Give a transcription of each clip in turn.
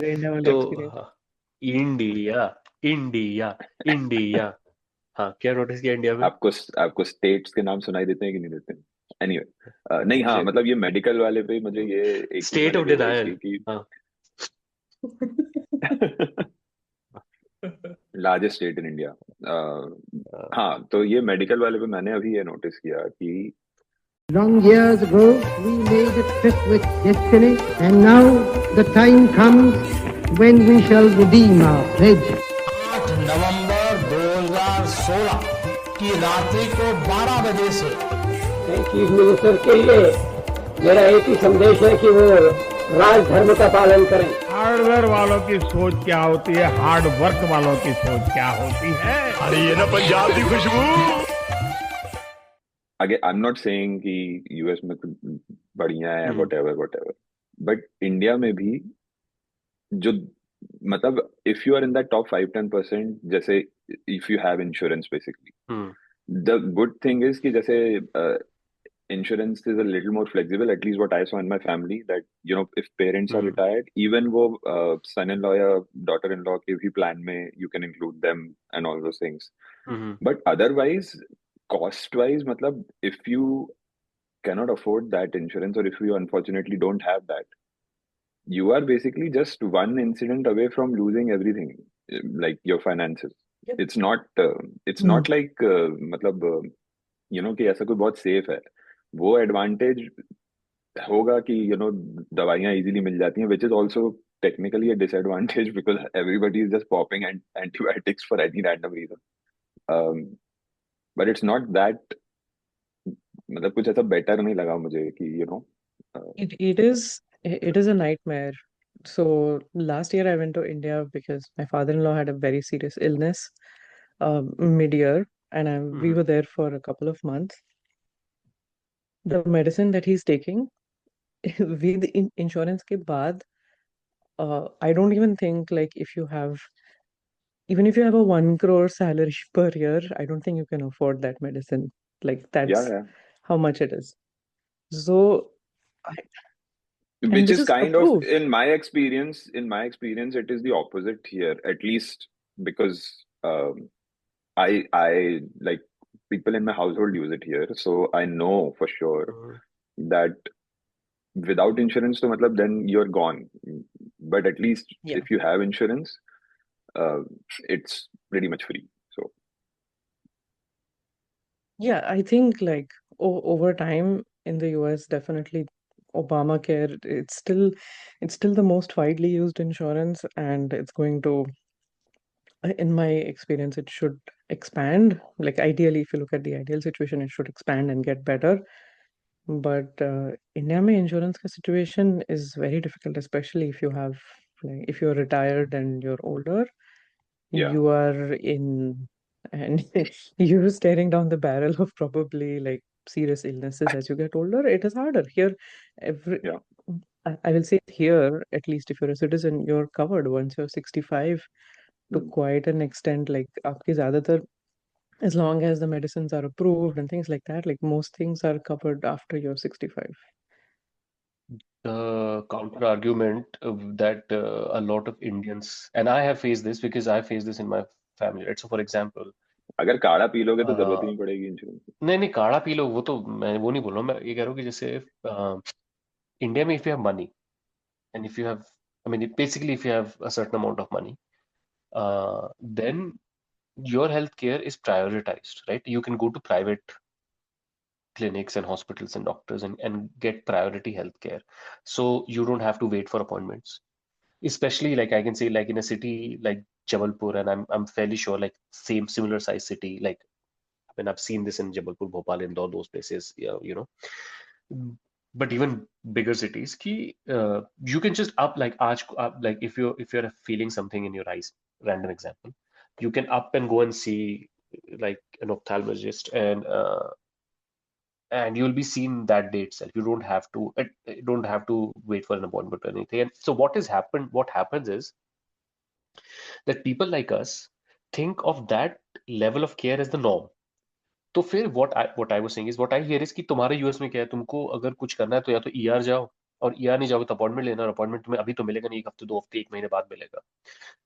India वाला तो experience. हाँ, इंडिया, इंडिया, इंडिया। हाँ, क्या नोटिस किया इंडिया में? आपको आपको स्टेट्स के नाम सुनाई देते हैं कि नहीं देते? एनीवे नहीं, हाँ मुझे मतलब ये मेडिकल वाले पे मुझे ये एक चीज स्टेट मैंने ऑफ रियलाइज डिनायल। की कि हाँ। Largest state in India. हाँ। हाँ, तो ये मेडिकल वाले पे मैंने अभी ये नोटिस किया कि Long years ago, we made a trip with destiny, and now the time comes when we shall redeem our pledge. 8 नवंबर 2016 की रात्रि को 12 बजे से चीफ मिनिस्टर के लिए मेरा एक ही संदेश है कि वो राज धर्म का पालन करें। हार्डवेयर वालों की सोच क्या होती है, हार्ड वर्क वालों की सोच क्या होती है। अरे ये ना पंजाब की खुशबू। आगे आई एम नॉट सेइंग कि यूएस में कुछ बढ़िया है, hmm. Whatever, but India में भी जो मतलब if you are in that top 5-10%, जैसे if you have insurance basically, hmm. The good thing is कि जैसे insurance is a little more flexible, at least what I saw in my family, that you know if parents are hmm. retired, even wo son-in-law या daughter-in-law के भी plan में you can include them and all those things. Hmm. But otherwise, cost-wise, मतलब if you cannot afford that insurance, or if you unfortunately don't have that, you are basically just one incident away from losing everything, like your finances. Yep. It's not like मतलब you know कि ऐसा कोई बहुत safe है। वो advantage होगा कि दवाइयाँ इजीली मिल जाती हैं, which is also technically a disadvantage because everybody is just popping antibiotics for any random reason. um, but it's not that, मतलब कुछ ऐसा बेटर नहीं लगा मुझे कि It is a nightmare. So last year I went to India because my father-in-law had a very serious illness mid-year, and we were there for a couple of months. The medicine that he's taking with insurance ke baad, I don't even think like even if you have a 1 crore salary per year, I don't think you can afford that medicine. Like yeah, that's yeah. how much it is. So, I, and Which this is is kind of, approved. in my experience, it is the opposite here, at least because I like people in my household use it here, so I know for sure that without insurance, so matlab, then you're gone. But at least Yeah. if you have insurance, uh, it's pretty much free. So Yeah, I think like over time in the US, definitely Obamacare, it's still the most widely used insurance, and it's going to, in my experience, it should expand. Like ideally, if you look at the ideal situation, it should expand and get better. But India mein insurance ka situation is very difficult, especially if if you're retired and you're older, yeah. you are in and you're staring down the barrel of probably like serious illnesses as you get older. It is harder here. Every Yeah. I will say here, at least if you're a citizen, you're covered once you're 65 to Mm. quite an extent. Like आपकी ज़्यादातर, as long as the medicines are approved and things like that, like most things are covered after you're 65. The counter argument that a lot of Indians, and I have faced this because I faced this in my family, right? So, for example, अगर काढ़ा P लोगे तो जरूरत ही uh, नहीं पड़ेगी insurance की। नहीं नहीं, काढ़ा पी लो, वो तो मैं वो नहीं बोल रहा हूँ। मैं ये कह रहा हूँ कि जैसे इंडिया में, if you have money and if you have, I mean basically if you have a certain amount of money, then your healthcare is prioritized, right? You can go to private clinics and hospitals and doctors and get priority healthcare. So you don't have to wait for appointments. Especially like I can say like in a city like Jabalpur, and I'm fairly sure like similar size city, like I mean I've seen this in Jabalpur, Bhopal, Indore, those places, yeah, you know. But even bigger cities, you can just up like up, like if you're feeling something in your eyes, random example, you can up and go and see like an ophthalmologist, and you'll be seen that day itself. You don't have to wait for an appointment or anything. And so what happens is that people like us think of that level of care as the norm. तो फिर what I was saying is, what I hear is कि तुम्हारे US में क्या है, तुमको अगर कुछ करना है तो या तो ईआर जाओ और ER नहीं जाओगे तो अपॉइंटमेंट लेना, और अपॉइंटमेंट तुम्हें अभी तो मिलेगा नहीं, 1 हफ्ते 2 हफ्ते 1 महीने बाद मिलेगा।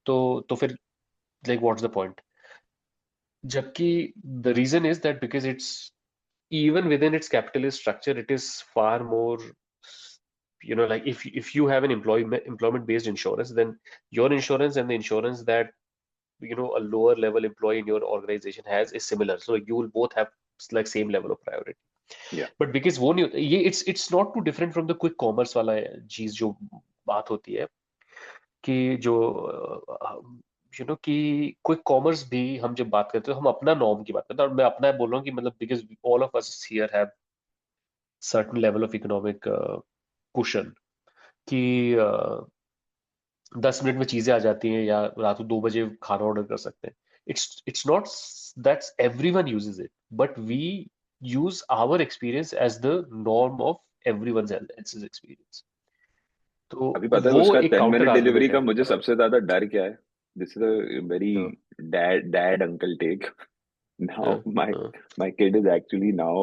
तो फिर लाइक व्हाट्स द पॉइंट? जबकि the reason is that because it's even within its capitalist structure, it is far more, like if you have an employment based insurance, then your insurance and the insurance that a lower level employee in your organization has is similar, so you will both have like same level of priority. Yeah. But because वो नहीं, ये it's not too different from the quick commerce वाला चीज जो बात होती है कि जो कि क्विक कॉमर्स भी हम जब बात करते हैं तो हम अपना नॉर्म की बात करते हैं, और मैं अपना बोल रहा हूँ कि मतलब because all of us here have certain level of economic cushion कि 10 मिनट में चीजें आ जाती हैं, या रात को 2 बजे खाना ऑर्डर कर सकते हैं. It's not that everyone uses it, but we use our experience as the norm of everyone else's experience. तो अभी पता है वो उसका एक 10 काउंटर मिनट डिलीवरी आर्गुमेंट का है. मुझे सबसे ज्यादा डर क्या है? This is a very dad uncle take. Now my kid is actually now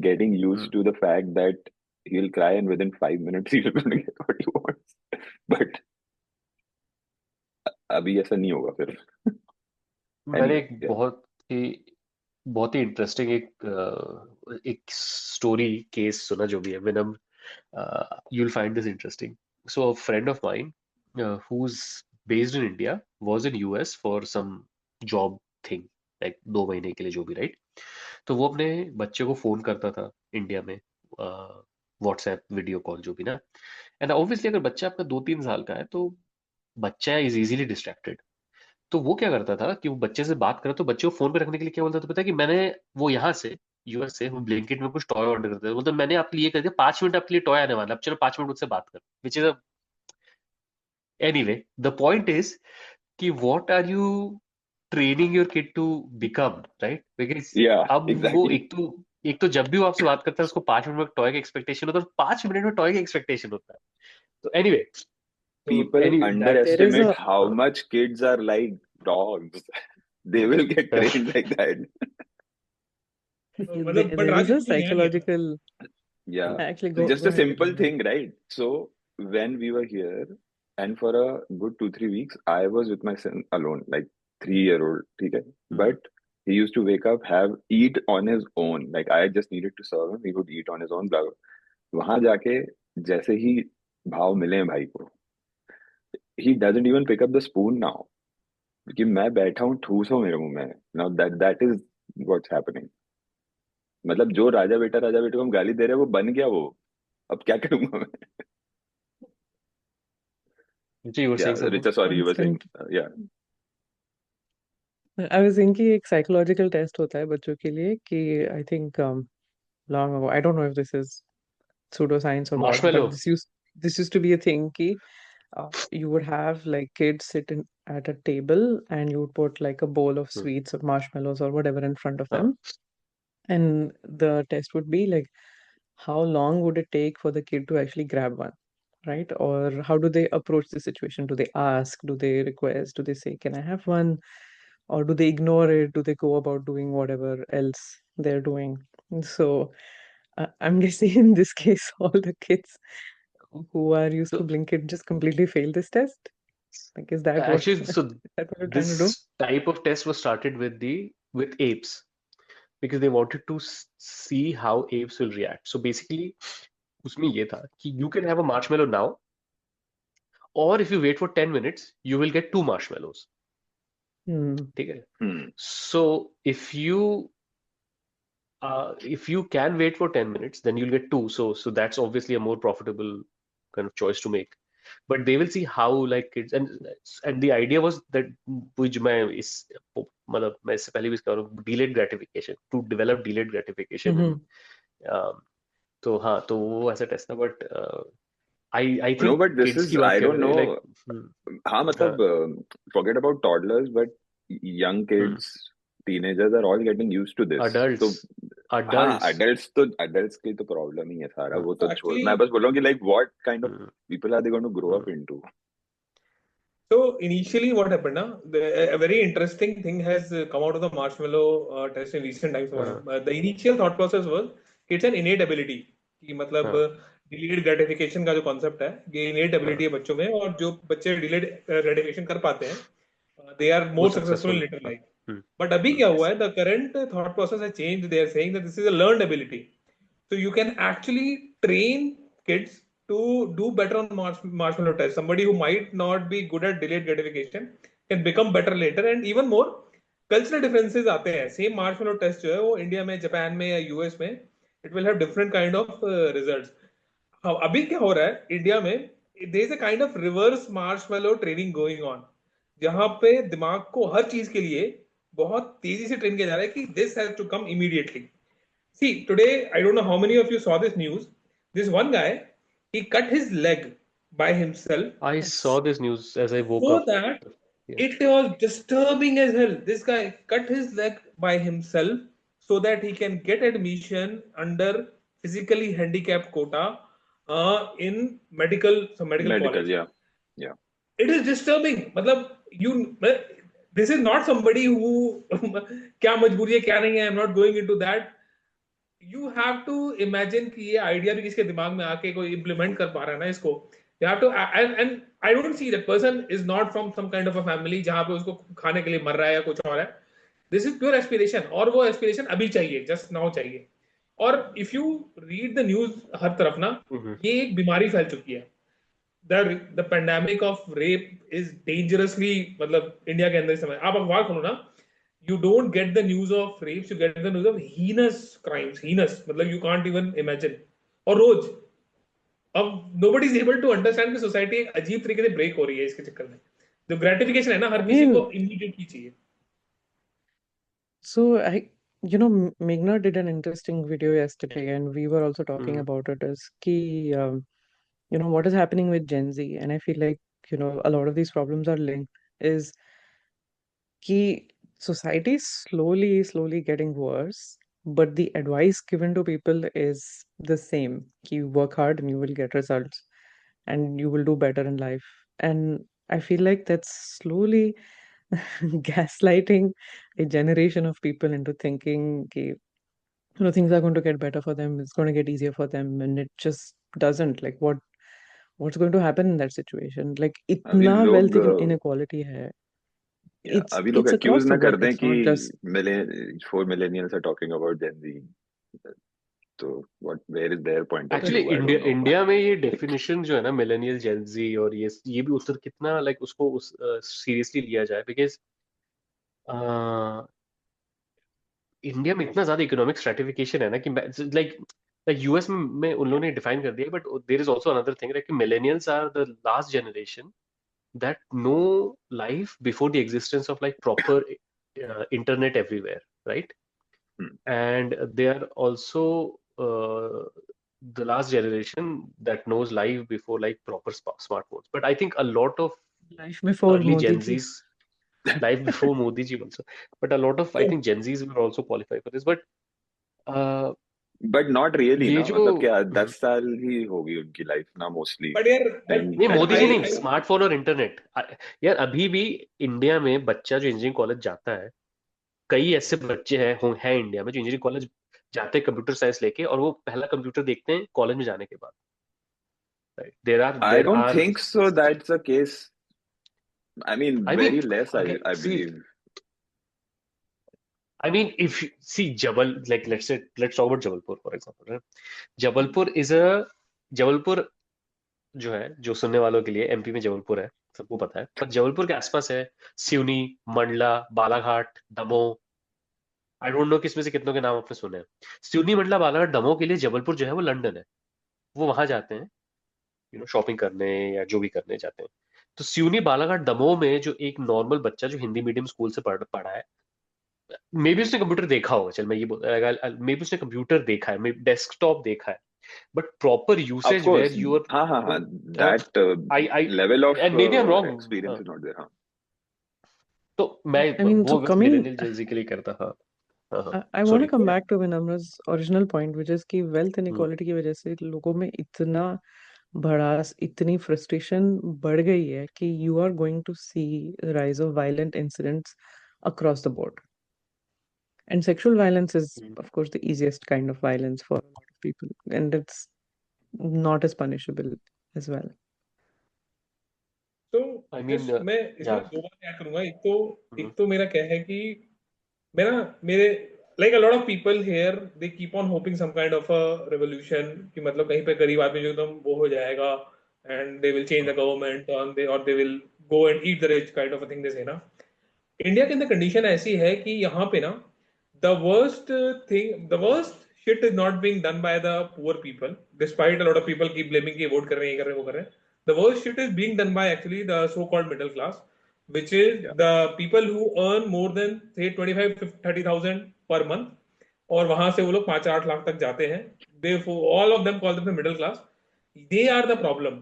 getting used to the fact that he'll cry and within 5 minutes he's going to get what he wants. But अभी ऐसा नहीं होगा फिर. मैंने Anyway, एक yeah. बहुत ही interesting एक story case सुना जो भी है. विनम, you'll find this interesting. So a friend of mine who's based in India was in US for some job thing, like 2 महीने के लिए जो भी, राइट? तो वो अपने बच्चे को फोन करता था इंडिया में, व्हाट्सएप वीडियो कॉल जो भी ना. एंड ऑब्वियसली अगर बच्चा आपका 2-3 साल का है तो बच्चा इज इजीली डिस्ट्रैक्टेड. तो वो क्या करता था कि वो बच्चे से बात करे तो बच्चे को फोन पे रखने के लिए क्या बोलता था पता है? कि मैंने वो यहाँ से यूएस से वो ब्लिंकिट में कुछ टॉय ऑर्डर करते थे, बोलते मैंने आपके लिए कर दिया, 5 मिनट आपके लिए टॉय आने वाला, अब चलो 5 मिनट मुझसे बात कर. Which is anyway the point is कि what are you training your kid to become, right? Because Yeah, अब वो exactly. एक तो जब भी वो आपसे बात करता है उसको 5 मिनट में टॉय का एक्सपेक्टेशन होता है, 5 मिनट में टॉय का एक्सपेक्टेशन होता है. तो anyway, People there is underestimate a how much kids are like dogs. They will get trained like that. there but is Raj, a psychological. Yeah. Actually, So go just go a ahead. simple thing, right? So when we were here, and for a good 2-3 weeks, I was with my son alone, like 3-year-old, okay? But he used to wake up, eat on his own. Like I just needed to serve him, he would eat on his own, blah, blah. वहां जाके जैसे ही भाव मिले भाई को, he doesn't even pick up the spoon now. कि मैं बैठा हूँ, ठूस हो मेरे मुंह में. Now that is what's happening. मतलब जो राजा बेटे को हम गाली दे रहे हैं वो बन गया वो. अब क्या करूंगा मैं? you were saying something? Richa, sorry, you were saying. Yeah. I was saying कि एक psychological test होता है बच्चों के लिए कि I think long ago, I don't know if this is pseudoscience or what, Marshmallow. but this used to be a thing कि you would have like kids sit at a table and you would put like a bowl of sweets or marshmallows or whatever in front of them, and the test would be like how long would it take for the kid to actually grab one, right? Or how do they approach the situation? Do they ask? Do they request? Do they say, "Can I have one?" Or do they ignore it? Do they go about doing whatever else they're doing? So I'm guessing in this case, all the kids who are used to Blinkit just completely fail this test. Like, is that what Actually, so that what you're trying to do? this type of test was started with apes because they wanted to see how apes will react. So basically, उसमें ये था कि you can have a marshmallow now, or if you wait for 10 minutes, you will get 2 marshmallows. ठीक है? So if you can wait for 10 minutes, then you'll get 2. So that's obviously a more profitable kind of choice to make. But they will see how like kids, and the idea was that which मैं इससे पहले भी इसका delayed gratification, to develop delayed gratification. तो हाँ, तो वो ऐसा टेस्ट था. But I think no, but this kids is, की बात I कर don't रहे हैं, know. हाँ मतलब forget about toddlers, but young kids, teenagers are all getting used to this. adults. तो adults की तो problem ही है सारा. वो तो छोड़. मैं बस बोल रहा हूँ कि like what kind of people are they going to grow up into? So initially, what happened? A very interesting thing has come out of the marshmallow test in recent times. The initial thought process was it's an innate ability. कि मतलब delayed gratification का जो concept है, ये इनेट ability है बच्चों में, और जो बच्चे डिलेड ग्रेटिफिकेशन कर पाते हैं दे आर वो more successful in successful. Later life. But अभी क्या हुआ है, द करंट थॉट प्रोसेस है change. They are saying that this is a learned ability. So you can actually train kids to do better on marshmallow test. Somebody who might not be good at delayed gratification can become better later. And even more cultural differences आते हैं. Same marshmallow test जो है वो India में, Japan में या US में it will have different kind of results. हाँ, अभी क्या हो रहा है इंडिया में, there is a kind of reverse marshmallow training going on, जहां पे दिमाग को हर चीज के लिए बहुत तेजी से ट्रेन किया जा रहा है कि this has to come immediately. See, today, I don't know how many of you saw this news. This one guy, he cut his leg by himself I saw this news as I woke so up. that Yeah. it was disturbing as hell. This guy cut his leg by himself so that he can get admission under physically handicapped quota in some medical Medical, college. yeah. It is disturbing. मतलब this is not somebody who क्या मजबूरी है क्या नहीं है. I'm not going into that. You have to imagine कि ये idea भी किसके दिमाग में आके कोई इम्प्लीमेंट कर पा रहा है ना इसको. You have to, and I don't see that person is not from some kind of a family जहां पे उसको खाने के लिए मर रहा है या कुछ और है. This is pure aspiration, और वो aspiration अभी चाहिए, just now चाहिए. और if you read the news हर तरफ ना, ये एक बीमारी फैल चुकी है. The pandemic of rape is dangerously, मतलब इंडिया के अंदर इस समय आप अखबार खोलो ना, you don't get the news of rapes, you get the news of heinous crimes. Heinous मतलब you can't even imagine. और रोज अब nobody is able to understand कि सोसाइटी एक अजीब तरीके से ब्रेक हो रही है इसके चक्कर में. जो ग्रेटिफिकेशन है ना हर किसी को इमीडिएटली चाहिए. So Meghna did an interesting video yesterday, and we were also talking about it. Is ki what is happening with Gen Z, and I feel like a lot of these problems are linked. Is ki society is slowly getting worse, but the advice given to people is the same. Ki you work hard and you will get results, and you will do better in life. And I feel like that's slowly gaslighting a generation of people into thinking ki, things are going to get better for them, it's going to get easier for them, and it just doesn't. Like what's going to happen in that situation? Like अभी itna wealth लोग inequality hai. अभी लोग It's accused across ना the कर world. दें It's कि not just for millennials are talking about Gen Z. तो what where is their point of actually view? I don't know. India में ये डेफिनेशन जो है ना मिलेनियल जेनजी, और ये भी उतर कितना लाइक उसको सीरियसली लिया जाए, बिकॉज इंडिया में इतना ज्यादा इकोनॉमिक स्ट्रेटिफिकेशन है ना कि लाइक यूएस में उन लोगों ने डिफाइन कर दिया, but there is also another thing कि millennials are the last generation that know life before the existence of like proper internet everywhere, right? And they are also the last generation that knows life before like proper smartphones. But I think a lot of life before early Modi Gen ji. Zs, life before Modi ji also, but a lot of I think Gen Zs will also qualify for this. But but not really ये ना, जो मतलब क्या 10 साल ही होगी उनकी life ना mostly. But यार नहीं, मोदी जी नहीं, स्मार्टफोन और इंटरनेट. यार अभी भी इंडिया में बच्चा जो इंजीनियरिंग कॉलेज जाता है, कई ऐसे बच्चे हैं इंडिया में जो इंजीनियरिंग कॉलेज जाते हैं कंप्यूटर साइंस लेके, और वो पहला कंप्यूटर देखते हैं कॉलेज में जाने के बाद. Right? I don't think so that's the case. I mean, very less, I believe. I mean, if you see like let's talk about Jabalpur, for example. Right? Jabalpur जो है, जो सुनने वालों के लिए, एमपी में जबलपुर है, सबको पता है. पर जबलपुर के आसपास है सिवनी, मंडला, बालाघाट, दमोह. आई डोंट नो किसमें से कितनों के नाम आपने सुने हैं. सिवनी, मंडला, बालाघाट, दमोह के लिए जबलपुर जो है वो लंदन है. वो वहां जाते हैं शॉपिंग करने या जो भी करने जाते हैं. तो सिवनी, बालाघाट, दमोह में जो एक नॉर्मल बच्चा जो हिंदी मीडियम स्कूल से पढ़ा है, मे बी उसने कंप्यूटर देखा होगा, चल मैं ये मे बी उसने कंप्यूटर देखा है, मे डेस्कटॉप देखा है, but proper usage where you are that level of maybe I'm wrong. experience is not there. तो मैं वो मिलेनियल जेंजी के लिए करता. I want to come back to Vinamra's original point, which is कि wealth inequality की वजह से लोगों में इतना भड़ास, इतनी frustration बढ़ गई है कि you are going to see the rise of violent incidents across the board. And sexual violence is, of course, the easiest kind of violence for a lot of people. And it's not as punishable as well. तो I mean, just मैं इसमें yeah. दो बात add करूंगा। एक तो मेरा क्या है कि मेरे like a lot of people here they keep on hoping some kind of a revolution कि मतलब कहीं पे गरीब आदमी जो एकदम वो हो जाएगा and they will change the government or they will go and eat the rich kind of a thing they say ना। इंडिया के अंदर कंडीशन ऐसी है कि यहाँ पे ना the worst shit is not being done by the poor people despite a lot of people keep blaming कि वोट कर रहे हैं ये कर रहे हैं वो कर रहे हैं। The worst shit is being done by actually the so-called middle class, which is the people who earn more than say 25-30,000 per month और वहां से वो लोग 5-8 लाख तक जाते हैं। All of them call them the middle class. They are the problem.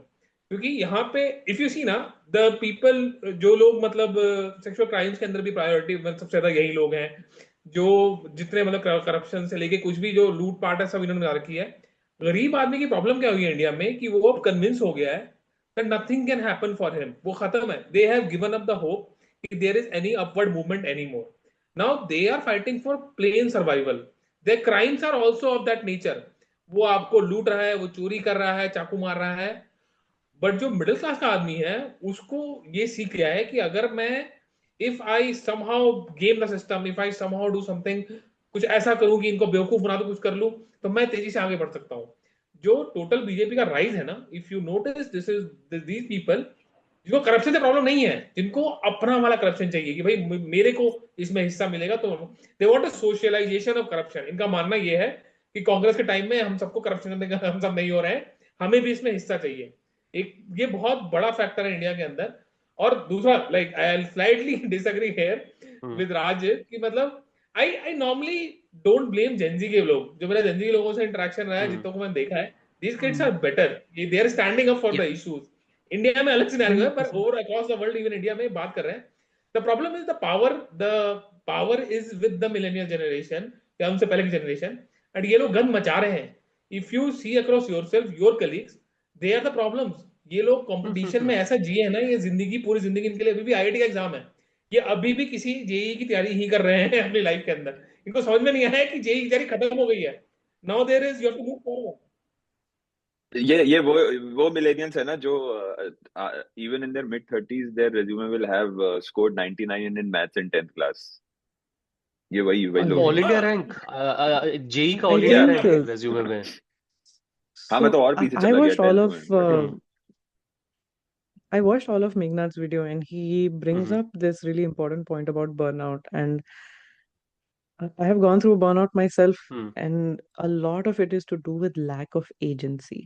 क्योंकि यहाँ पे इफ यू सी ना द पीपल जो लोग मतलब सेक्सुअल क्राइम्स के अंदर भी प्रायोरिटी मतलब सबसे ज्यादा यही लोग हैं जो जितने मतलब करप्शन से लेके कुछ भी जो लूट पाट है सब इन्होंने बना रखी है। गरीब आदमी की प्रॉब्लम क्या हुई है इंडिया में कि वो अब कन्विंस हो गया है that nothing can happen for him, वो खत्म है। they have given up the hope कि there is any upward movement anymore. now they are fighting for plain survival. their crimes are also of that nature. वो आपको लूट रहा है, वो चोरी कर रहा है, चाकू मार रहा है। बट जो मिडिल क्लास का आदमी है उसको ये सीख गया है कि अगर मैं if I somehow game the system, if I somehow do something, कुछ ऐसा करूं कि इनको बेवकूफ बना दो, कुछ कर लूं, तो मैं तेजी से आगे बढ़ सकता हूं। जो टोटल बीजेपी का राइज है ना, if you notice this is these people जिनको करप्शन से प्रॉब्लम नहीं है, जिनको अपना वाला करप्शन चाहिए कि भाई मेरे को इसमें हिस्सा मिलेगा, तो they want a socialisation of corruption. इनका मानना यह है कि कांग्रेस के टाइम में हम सबको करप्शन हम सब नहीं हो रहे हैं, हमें भी इसमें हिस्सा चाहिए। एक ये बहुत बड़ा फैक्टर है इंडिया के अंदर। और दूसरा like I slightly disagree here with Raj कि मतलब I normally don't blame Gen Z के लोग। जो मेरा जेनजी लोगों से इंटरेक्शन रहा है, जितनों को मैंने देखा है, these kids are better, they are standing up for the issues। India में अलग सिनेरियो है, पर over across the world even India में बात कर रहे हैं। The problem is the power is with the millennial generation या उनसे पहले की जनरेशन, एंड ये लोग गंद मचा रहे हैं। If you see across yourself your colleagues, they are the problems. ये लोग कंपटीशन में ऐसा जिए है ना, ये जिंदगी पूरी जिंदगी इनके लिए अभी भी आईआईटी का एग्जाम है, ये अभी भी किसी जेई की तैयारी ही कर रहे हैं अपनी लाइफ के अंदर। इनको समझ में नहीं आया है कि जेई की तैयारी खत्म हो गई है। Now there is you have to move forward. ये वो मिलेनियंस है ना जो even in their mid 30s their resume will have scored 99 in maths in 10th class. ये वही लोग ऑल इंडिया रैंक, जेई का ऑल इंडिया रैंक रिज्यूमे में। हाँ, मैं तो और पीछे चला गया 10th में। I watched all of Meghnad's video, and he brings up this really important point about burnout. And I have gone through burnout myself, and a lot of it is to do with lack of agency.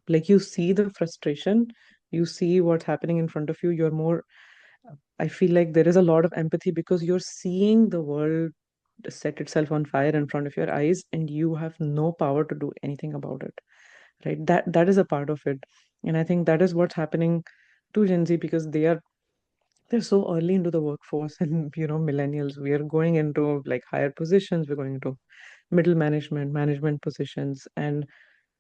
Like you see the frustration, you see what's happening in front of you. You're more, I feel like there is a lot of empathy because you're seeing the world set itself on fire in front of your eyes, and you have no power to do anything about it. Right? That is a part of it. And I think that is what's happening to Gen Z because they're so early into the workforce, and millennials, we are going into like higher positions, we're going into middle management positions, and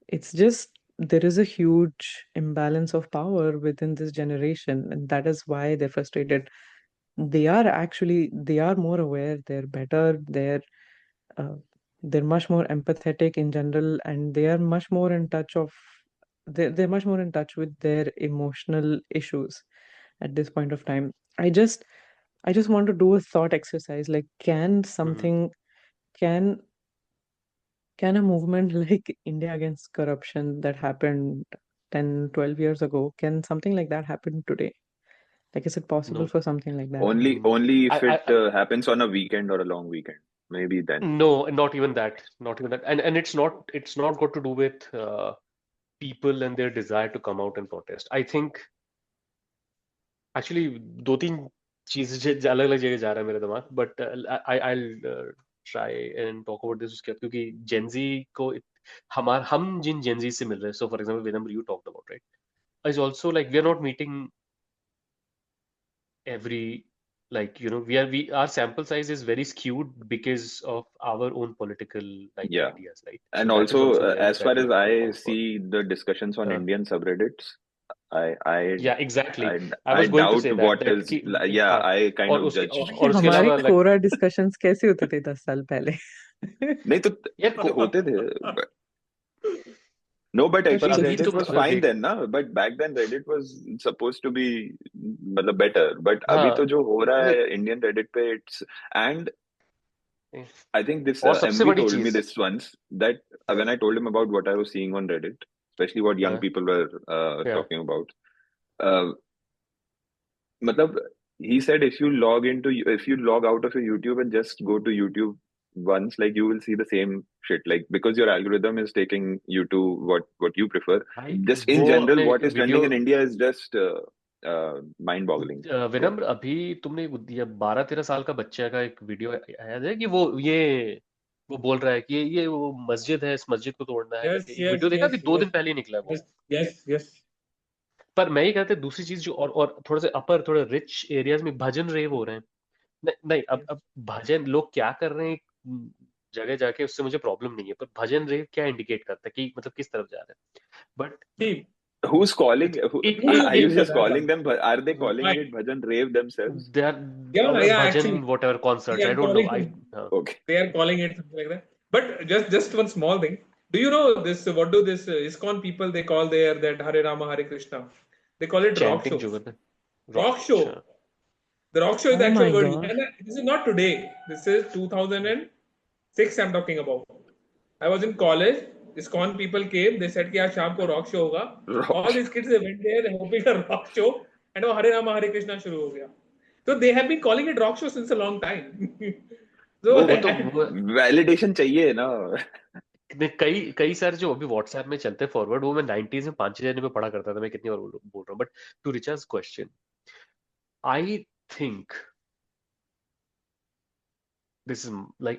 it's just there is a huge imbalance of power within this generation, and that is why they're frustrated. They are more aware, they're better, they're much more empathetic in general, and they are much more in touch they're much more in touch with their emotional issues at this point of time. I just want to do a thought exercise, like can a movement like India against corruption that happened 10-12 years ago, can something like that happen today? Like, is it possible for something like that? Only if it happens on a weekend or a long weekend, maybe then. No, not even that. And it's not got to do with people and their desire to come out and protest. I think actually दो तीन चीजें अलग अलग जगह जा रहा है मेरा दिमाग, but I'll try and talk about this उसके बाद, क्योंकि Gen Z को हम जिन Gen Z से मिल रहे हैं, so for example Vinamr you talked about, right, is also like we are not meeting every, like our sample size is very skewed because of our own political ideas, right? And so also as far as I see the discussions on Indian subreddits, yeah, exactly. I was going to doubt say what that is I kind of judge. और उसके हमारे अलावा कोरा discussions कैसे होते थे 10 साल पहले? नहीं तो होते थे, No, but at Especially least अभी this Reddit तो was time. fine then, ना? But back then Reddit was supposed to be मतलब better. But हाँ अभी तो जो हो रहा नहीं, है Indian Reddit पे, it's and I think this और सबसे MV बड़ी told me चीज this once that when I told him about what I was seeing on Reddit, especially what young हाँ people were yeah. talking about, uh, मतलब he said if you log out of your YouTube and just go to YouTube once, like you will see the same shit, like because your algorithm is taking you to what you prefer. भाई Just in वो general, अपने what is video trending in India is just mind-boggling. विनम्र, अभी तुमने ये 12-13 साल का बच्चे का एक वीडियो याद है कि वो बोल रहा है कि ये वो मस्जिद है, इस मस्जिद को तोड़ना है Yes, करके, एक yes, वीडियो देखा, yes, अभी 2 दिन yes, पहले ही निकला है वो। yes, yes, yes. पर मैं ये कहते दूसरी चीज जो और थोड़ा से अपर थोड़े रिच एरियाज में भजन रेव हो रहे हैं। नहीं नहीं, अब भजन लोग क्या कर रहे हैं जगह जाके, उससे मुझे प्रॉब्लम नहीं है, पर भजन रेव क्या इंडिकेट करता है कि मतलब किस तरफ जा रहे हैं। But See, Who's calling? एक Are you एक just बताता calling हूँ. them? Are they calling Why? it bhajan rave themselves? They are Yeah, bhajan actually, whatever they concerts, I are don't know, calling Okay. they are calling it something like that. But just one small thing. Do you know this? What do this ISKCON people they call there that Hare Rama Hare Krishna? They call it rock chanting show. जो करते हैं, Rock अच्छा show. The rock show is the Oh actual my word. God. And this is not today. This is 2006 I'm talking about. I was in college. ISKCON people came. They said कि आज शाम को rock show होगा. All these kids they went there hoping a rock show, and वो Hare Rama Hare Krishna शुरू हो गया. So they have been calling it rock show since a long time. So वो तो वो Validation चाहिए ना. कई सारे जो अभी व्हाट्सएप में चलते फॉरवर्ड, वो मैं 90s में 5-6 जने में पढ़ा करता था, मैं कितनी बार बोल रहा हूँ। But to recharge question, I think this is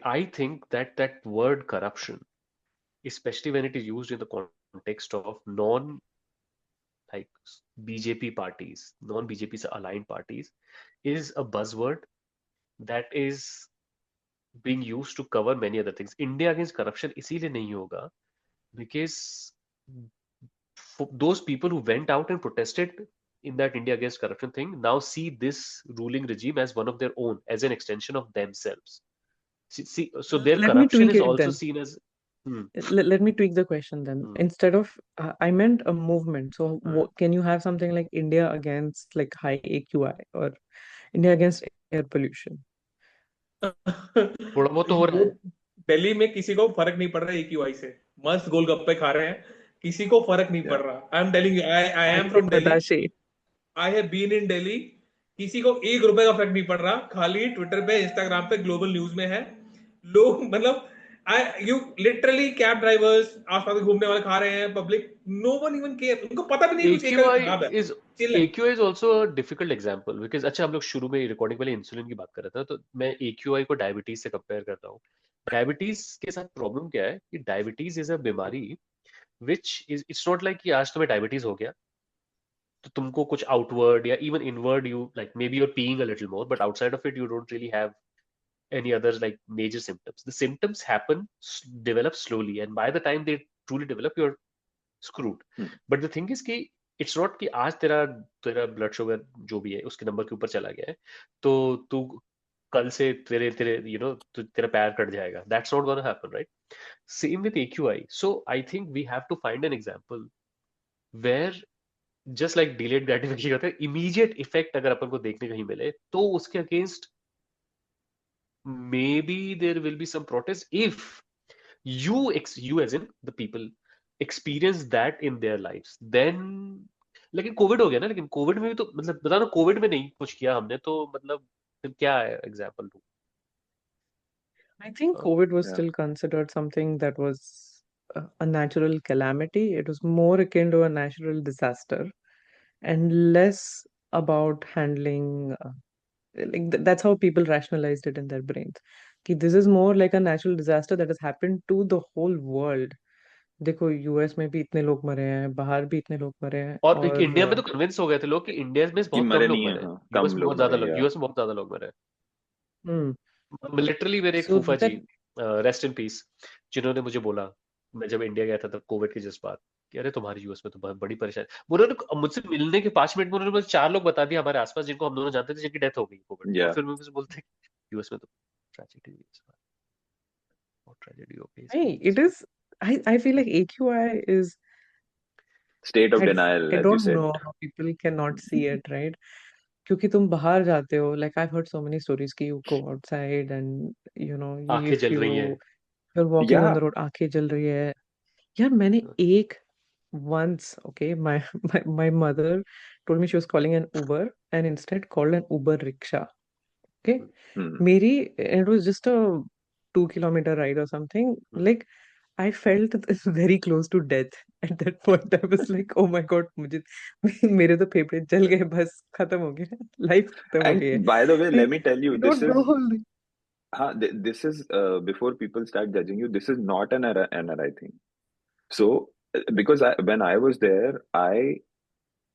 I think that word corruption, especially when it is used in the context of non like BJP parties, non-BJP से aligned parties, is a buzzword that is being used to cover many other things. India against corruption इसीलिए नहीं होगा because those people who went out and protested in that India against corruption thing now see this ruling regime as one of their own, as an extension of themselves. See, so their Let me corruption tweak is it also then. seen as Let me tweak the question then. Hmm. Instead of, I meant a movement. So Hmm. can you have something like India against like high AQI or India against air pollution? थोड़ा बहुत तो हो रहा है। दिल्ली में किसी को फर्क नहीं पड़ रहा है AQI से, मस्त गोलगप्पे खा रहे हैं, किसी को फर्क नहीं पड़ रहा। I am telling you, I am from Delhi, I have been in Delhi, किसी को ₹1 का फर्क नहीं पड़ रहा, खाली ट्विटर पे इंस्टाग्राम पे ग्लोबल न्यूज में है लोग, मतलब यू लिटरली कैब ड्राइवर्स आसपास घूमने वाले खा रहे हैं, public no one even care, उनको पता भी नहीं कुछ खराब है। AQI is also a difficult example because अच्छा, हम लोग शुरू में रिकॉर्डिंग पहले इंसुलिन की बात कर रहे थे, तो मैं AQI को डायबिटीज से कंपेयर करता हूँ। डायबिटीज के साथ प्रॉब्लम क्या है कि डायबिटीज इज अ बीमारी which is, it's not like कि आज तुम्हें डायबिटीज हो गया तो तुमको कुछ आउटवर्ड या even inward you like maybe you're paying a little more, but outside of it you don't really have any other like major symptoms. The symptoms develop slowly, and by the time they truly develop, you're screwed. But the thing is कि it's not कि आज तेरा blood sugar जो भी है उसके number के ऊपर चला गया है तो तू कल से तेरे तेरा पैर कट जाएगा. That's not gonna happen, right? Same with AQI. So I think we have to find an example where just like delayed gratification होता है, immediate effect अगर अपन को देखने कहीं मिले तो उसके against maybe there will be some protest if you as in the people experience that in their lives, then लेकिन कोविड हो गया ना, लेकिन कोविड में भी तो मतलब बता ना, कोविड में नहीं कुछ किया हमने तो मतलब फिर क्या है एग्जांपल दूं? I think COVID was still considered something that was a natural calamity. It was more akin to a natural disaster and less about handling that's how people rationalized it in their brains. This is more like a natural disaster that has happened to the whole world. देखो US में भी इतने लोग मरे हैं, बाहर भी इतने लोग मरे हैं, और इंडिया में तो कन्विंस हो गए थे लोग कि इंडिया में बहुत कम लोग मरे, यूएस में बहुत ज्यादा लोग, यूएस में बहुत ज्यादा लोग मरे। लिटरली मेरे एक फूफा जी, रेस्ट इन पीस, जिन्होंने मुझे बोला, मैं जब इंडिया गया था तब कोविड के जिस बात कि अरे तुम्हारी यूएस में तो बहुत बड़ी परेशानी, उन्होंने मुझसे मिलने के 5 मिनट में उन्होंने मुझे 4 लोग बता दिया हमारे आसपास जिनको हम दोनों जानते थे जिनकी डेथ हो गई कोविड। और फिर मुझे बोलते यूएस में तो ट्रेजेडी हुई इस बार, बहुत ट्रेजेडी हो गई। Hey, it is I feel like AQI is state of I denial, I as you don't said. know how people cannot see it, right? क्योंकि तुम बाहर जाते हो, like I've heard so many stories कि you go outside and आंखें if जल रही हैं। you're walking on Yeah, the road, आंखें जल रही है यार। मैंने एक once, okay, my mother told me she was calling an Uber and instead called an Uber rickshaw. Okay, hmm. it was just a 2 kilometer ride or something. Like I felt very close to death at that point. I was like, oh my god, मुझे मेरे तो फेफड़े जल गए, बस खत्म हो गया, लाइफ खत्म हो And गई है। by the way, let me tell I you, this don't know. is this is before people start judging you, this is not an NRI thing. So because when I was there, I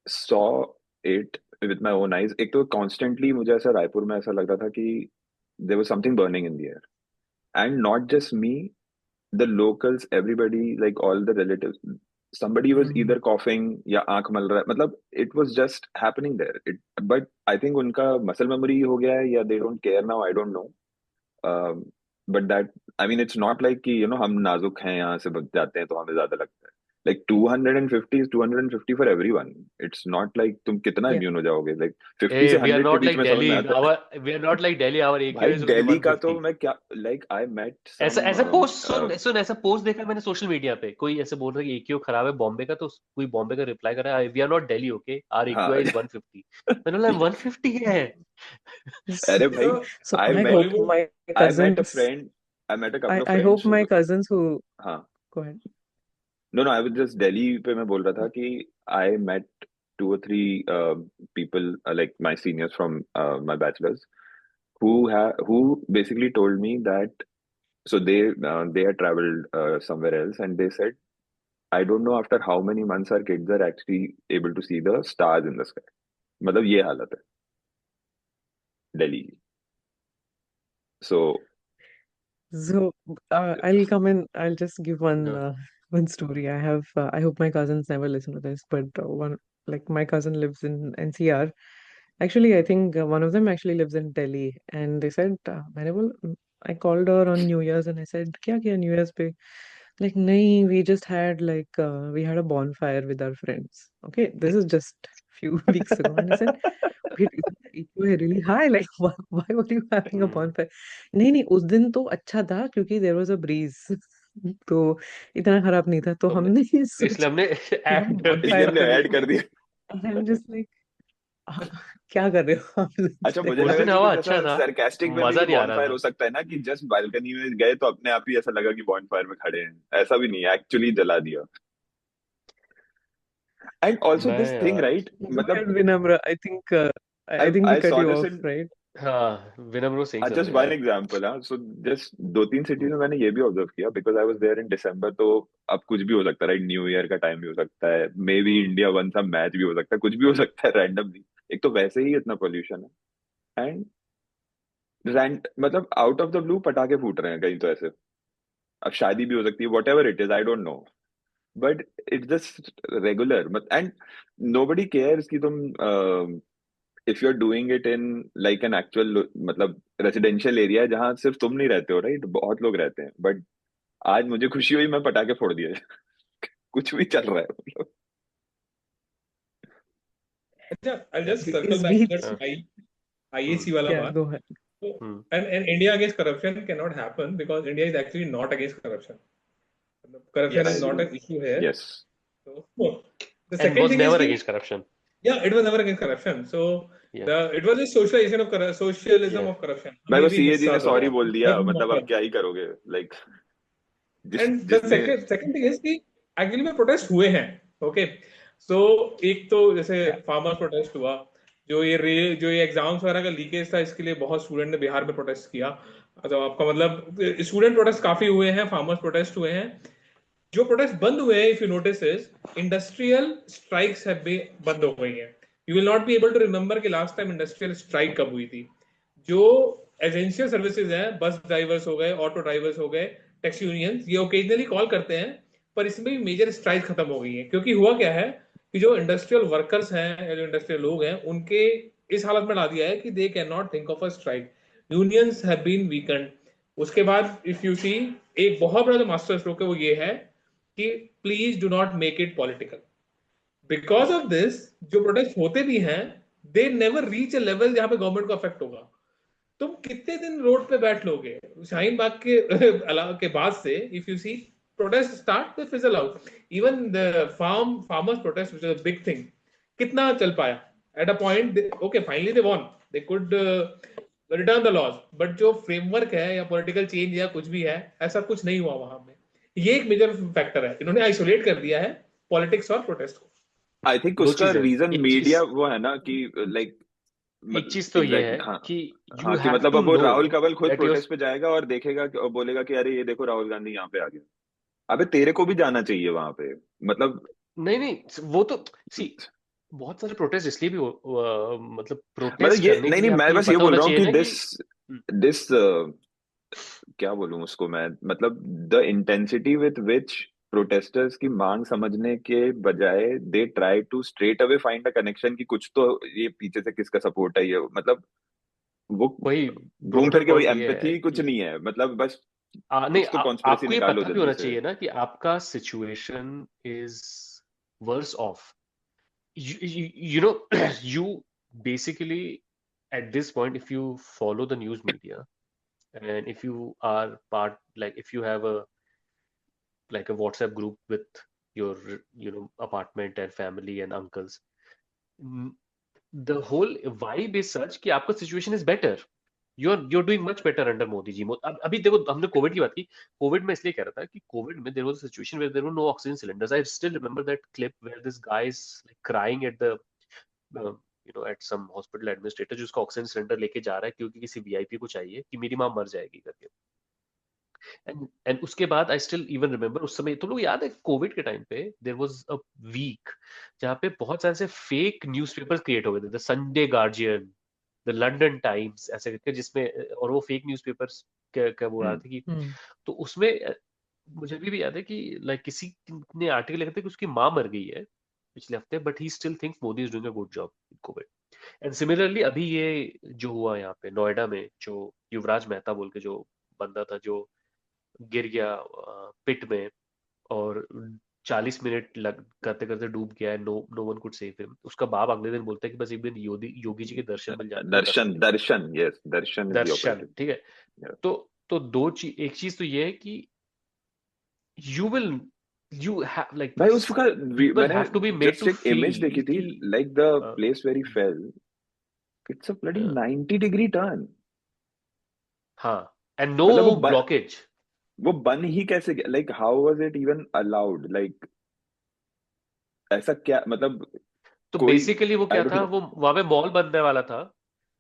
saw it with my own eyes. एक तो constantly मुझे ऐसा रायपुर में ऐसा लग रहा था कि there was something burning in the air, and not just me, the locals, everybody, like all the relatives, somebody was either coughing या आंख मल रहा है, मतलब it was just happening there. But I think उनका muscle memory हो गया है या they don't care now, I don't know. But that, I mean, it's not like कि हम नाजुक हैं यहाँ से बच जाते हैं तो हमें ज्यादा लगता है. Like 250 is 250 for everyone. It's not like तुम कितना Yeah. immune हो जाओगे. Like 50 Hey, से we are 100 के not बीच like में समझ Delhi. में आता है. We are not like Delhi. Our AQI भाई is only दिल्ली का तो 150. मैं क्या, like I met some ऐसा पोस्ट सुन ऐसा पोस्ट देखा मैंने सोशल मीडिया पे, कोई ऐसे बोल रहा है कि AQI खराब है बॉम्बे का, तो कोई बॉम्बे का रिप्लाई कर रहा है, we are not Delhi, okay, our हाँ. AQI is 150. मैंने बोला 150 है। अरे भाई, So I I met hope my I met a cousins. friend. I met a couple of I friends. hope my cousins who. हाँ. Go ahead. No, I was just Delhi पे मैं बोल रहा था कि I met 2 or 3 people, like my seniors from my bachelors, who basically told me that, so they had traveled somewhere else, and they said, I don't know after how many months our kids are actually able to see the stars in the sky. मतलब ये हालत है दिल्ली की. So So I'll come in. I'll just give one story. I have. I hope my cousins never listen to this, but one, like, my cousin lives in NCR. Actually, I think one of them actually lives in Delhi, and they said, मैंने बोला, I called her on New Year's and I said, क्या किया New Year's पे? Like, नहीं, we just had we had a bonfire with our friends. Okay, this is just few weeks ago, and I said, wait, you were really high. Like, why were you having a bonfire? नहीं नहीं, उस दिन तो अच्छा था क्योंकि there was a breeze. तो इतना खराब नहीं था, तो हमने ये इसलिए सोचा हमने कि हम ऐड कर इसलिए bonfire हमने दिया। ऐड कर दिया. And I'm just like, क्या कर रहे हो आप लोग? अच्छा, मुझे उस लगा दिन कि हवा कुछ अच्छा ऐसा था, सरकास्टिक में भी मजा नहीं आ रहा बॉनफायर था। हो सकता है ना, कि जस्ट बालकनी में गए तो अपने आप ही ऐसा लगा कि बॉनफायर में खड़े हैं. ऐसा भी नहीं, एक्चुअली जला दिया. एंड ऑल्सो मैं दिस थिंग, यार राइट, Go मतलब ahead, Vinamra. I think we I cut saw you this off, in right? हाँ, विनम्र saying just something. One example. हाँ, सो जस्ट 2-3 सिटीज में मैंने ये भी ऑब्जर्व किया, because I was there in December. तो अब कुछ भी हो सकता है, राइट? न्यू ईयर का टाइम भी हो सकता है, मे बी इंडिया वन सा मैच भी हो सकता है, कुछ भी हो सकता है रैंडमली. एक तो वैसे ही इतना पोल्यूशन है, एंड मतलब आउट ऑफ द ब्लू पटाखे फूट रहे हैं कहीं तो ऐसे. अब शादी भी हो सकती है, whatever it is, I don't know, but it's just regular. And nobody cares कि तुम if you are doing it in like an actual, मतलब रेजिडेंशियल एरिया जहां सिर्फ तुम नहीं रहते हो, राइट? बहुत लोग रहते हैं. बट आज मुझे खुशी हुई, मैं पटाखे फोड़ दिए. कुछ भी चल रहा है मतलब. अच्छा, I'll just circle Is back we? to that IAC वाला Yeah, बात. go ahead. And India against corruption cannot happen because India is actually not against corruption. Corruption Yes. is not an issue here. Yes. So, the And second was thing never is against corruption. yeah, it was never against corruption. So Yeah. it was a socialization of socialism Yeah. of corruption. भाई वो हमें भी CA जी हिस्सा ने दो. Sorry बोल दिया, हमें मतलब मौका अब क्या ही करोगे, like And the second thing is कि एक्चुअली में प्रोटेस्ट हुए हैं. ओके, सो एक तो जैसे फार्मर प्रोटेस्ट हुआ, जो ये एग्जाम्स वगैरह का लीकेज था, इसके लिए बहुत स्टूडेंट ने बिहार में प्रोटेस्ट किया. तो आपका मतलब स्टूडेंट प्रोटेस्ट काफी हुए हैं, फार्मर्स प्रोटेस्ट हुए हैं. जो प्रोटेस्ट बंद हुए हैं, if you notice, industrial strikes have been बंद हो गई हैं. You will not be able to remember कि लास्ट टाइम इंडस्ट्रियल स्ट्राइक कब हुई थी. जो एजेंशियल सर्विसेज हैं, बस ड्राइवर्स हो गए, ऑटो ड्राइवर्स हो गए, टैक्सी यूनियंस, ये ओकेजनली कॉल करते हैं, पर इसमें भी मेजर स्ट्राइक खत्म हो गई है. क्योंकि हुआ क्या है कि जो इंडस्ट्रियल वर्कर्स हैं या जो इंडस्ट्रियल लोग हैं, उनके इस हालत में ला दिया है कि they can not think of a strike. Unions have been weakened. उसके बाद इफ यू सी, एक बहुत बड़ा जो मास्टर स्ट्रोक है वो ये है कि please do not make it political. Because of this जो प्रोटेस्ट होते भी हैं they never reach a level जहां पे गवर्नमेंट को अफेक्ट होगा. तुम कितने दिन रोड पे बैठ लोगे? शाहीन बाग के के बाद से if you see protest start they fizzle out. Even the farmers protest which is a big thing, कितना चल पाया? At a point okay finally they won, they could return the laws, but जो फ्रेमवर्क है या political change या कुछ भी है ऐसा कुछ नहीं हुआ वहां में. ये एक मेजर फैक्टर है, इन्होंने आइसोलेट कर दिया है पॉलिटिक्स और प्रोटेस्ट को. आई थिंक दो उसका चीज है. रीजन एक मीडिया चीज वो है ना कि लाइक एक चीज तो ये है हाँ कि हाँ यू कि हैव मतलब टू अब वो नो राहुल कंवल खुद दैट योर प्रोटेस्ट पे जाएगा और देखेगा और बोलेगा कि अरे ये देखो राहुल गांधी यहाँ पे आ गया. अबे तेरे को भी जाना चाहिए वहां पे. मतलब नहीं वो तो सी बहुत सारे प्रोटेस्ट इसलिए भी मतलब मतलब प्रोटेस्ट ये करने के नहीं लिए नहीं मैं आपको ये बस ये पता बोल होना रहा हूँ चाहिए कि ना दिस कि दिस क्या बोलूं उसको मैं, मतलब the intensity with which protesters की मांग समझने के बजाय they try to straight away find a connection कि कुछ तो ये पीछे से किसका सपोर्ट है, ये मतलब वो वही घूम ब्रॉडर फिर के वही पॉइंट ये है एम्पैथी कुछ कि नहीं है. मतलब बस नहीं कुछ तो कॉन्स्पिरेसी आपको ये निकालो पता भी जल्दी होना से. चाहिए ना कि आपका situation is worse off. You know, you basically at this point, if you follow the news media and if you are part, like if you have a like a WhatsApp group with your apartment and family and uncles, mm, the whole vibe is such कि आपका situation is better. You're doing much better under Modi ji. अब अभी देखो हमने Covid की बात की. Covid में इसलिए कह रहा था कि कोविड में there was a situation where there were no oxygen cylinders. I still remember that clip where this guy is like crying at the at some hospital administrator जो उसका ऑक्सीजन सिलेंडर लेके जा रहा है क्योंकि किसी वीआईपी को चाहिए कि मेरी माँ मर जाएगी करके. एंड उसके बाद आई स्टिल इवन रिमेम्बर उस समय तुम लोग याद है कोविड के टाइम पे देयर वाज अ वीक जहाँ पे बहुत सारे से फेक न्यूज़पेपर्स क्रिएट हो गए थे. The Sunday guardian, the London times, ऐसे करके जिसमें और वो फेक न्यूज़पेपर्स क्या वो आ रहा था कि तो उसमें मुझे अभी भी याद है कि लाइक किसी ने आर्टिकल लिखा था कि उसकी माँ मर गई है पिछले हफ्ते but he still thinks Modi is doing a good job in Covid. And similarly अभी ये जो हुआ यहाँ पे नोएडा में जो युवराज मेहता बोल के जो बंदा था जो गिर गया पिट में और 40 मिनट लग करते करते डूब गया है. No one could save him. उसका बाप अगले दिन बोलता है कि बस एक दिन योगी जी के दर्शन मिल जाते हैं, दर्शन दर्शन yes darshan is the darshan. Operative. ठीक है. तो दो चीज, एक चीज तो ये है कि you have like भाई उसका people मैंने have to be made just to एक इमेज feel देखी थी कि like the place where he fell it's a bloody 90 degree turn. हाँ एंड नो मतलब ब्लॉकेज. वो बन ही कैसे गया, like how was it even allowed, like ऐसा क्या मतलब तो कोई बेसिकली वो आई क्या डोंट था, नो. वो वहां पे मॉल बनने वाला था.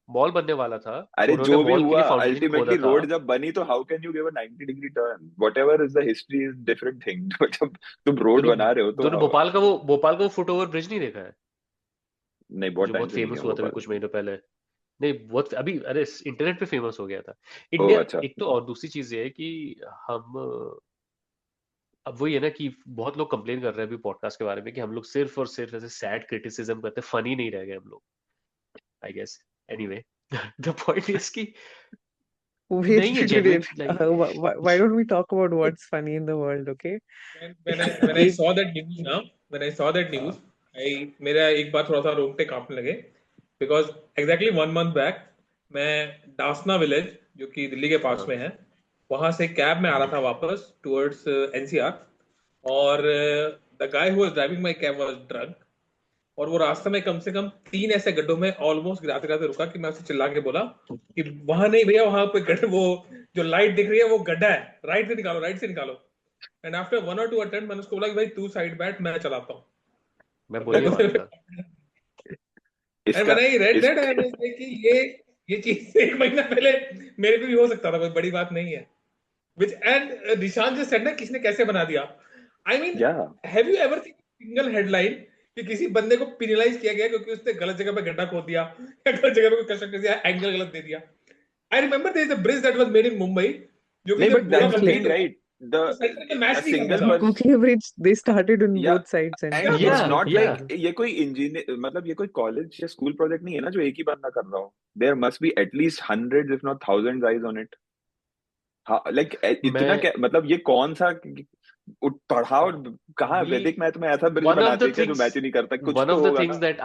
मॉल बनने वाला था. अरे उन्होंने जो भी मॉल के हुआ लिए फाउंडेशन खोदा अल्टीमेटली था. रोड जब बनी तो how can you give a 90 degree turn, whatever is the history is different thing. जब तुम रोड बना रहे हो तो तूने भोपाल का वो फुटओवर ब्रिज नहीं देखा है नहीं बहुत जो टाइम बहुत से नहीं फेमस है हुआ था अभी भोपाल. कुछ महीनों पहले? नहीं बहुत अभी अरे इंटरनेट पे फेमस हो गया था. ओह इंडिया अच्छा. एक तो और दूसरी चीज ये है कि हम अब वही है ना कि बहुत लोग कंप्लेन कर रहे हैं अभी पॉडकास्ट के बारे में कि हम लोग सिर्फ और सिर्फ ऐसे सैड क्रिटिसिज्म करते हैं, फनी नहीं रह गए हम लोग I guess. Anyway the point is that Wait, नहीं है wait, genuine wait. Like Why don't we talk about what's funny in the world, okay? when I saw that news now, when I saw that news, मेरा एक बार थोड़ा सा रोंगटे कांपने लगे because exactly 1 month back मैं डासना विलेज जो कि दिल्ली के पास में है वहां से कैब में आ रहा था वापस टुवर्ड्स एनसीआर और the guy who was driving my cab was drunk और वो रास्ते में कम से कम 3 ऐसे गड्ढों में ऑलमोस्ट गिराते गिराते रुका कि मैं उसे चिल्ला के बोला कि वहां नहीं भैया, वहां पे गड्ढे, वो जो लाइट दिख रही है वो गड्ढा है, राइट से निकालो. एंड आफ्टर 1 or 2 अटेम्प्ट मैंने उसको बोला कि भाई तू साइड बैठ, मैं चलाता हूँ. मैं बोलने वाला था. And when I read that I was like कि ये चीज 1 महीना पहले मेरे पे भी हो सकता था, कोई बड़ी बात नहीं है. व्हिच एंड निशान जस्ट सेड ना किसने कैसे बना दिया. I mean have you ever seen single headline कि किसी बंदे को पेनलाइज किया गया क्योंकि उसने गलत जगह पे गड्ढा खोद दिया या गलत जगह पे कोई कंस्ट्रक्शन दिया, एंगल गलत दे दिया. I remember there is a bridge that was made in Mumbai जो कि नहीं but that's the complete thing right the match नहीं सिंगल करता. Kochi Bridge, they started on Yeah, both sides and and Yeah, it's not yeah. like ये कोई engineer मतलब ये कोई कॉलेज या स्कूल प्रोजेक्ट नहीं है ना जो एक ही बंदा कर रहा हो. There must be at least hundreds if not thousands eyes on it. हाँ लाइक इतना मैं क्या मतलब ये कौन सा पढ़ाओ कहाँ We वैदिक मैथ में ऐसा ब्रिज one of बनाते the हैं क्या जो things मैच ही नहीं करता? कुछ one तो of the होगा things ना. that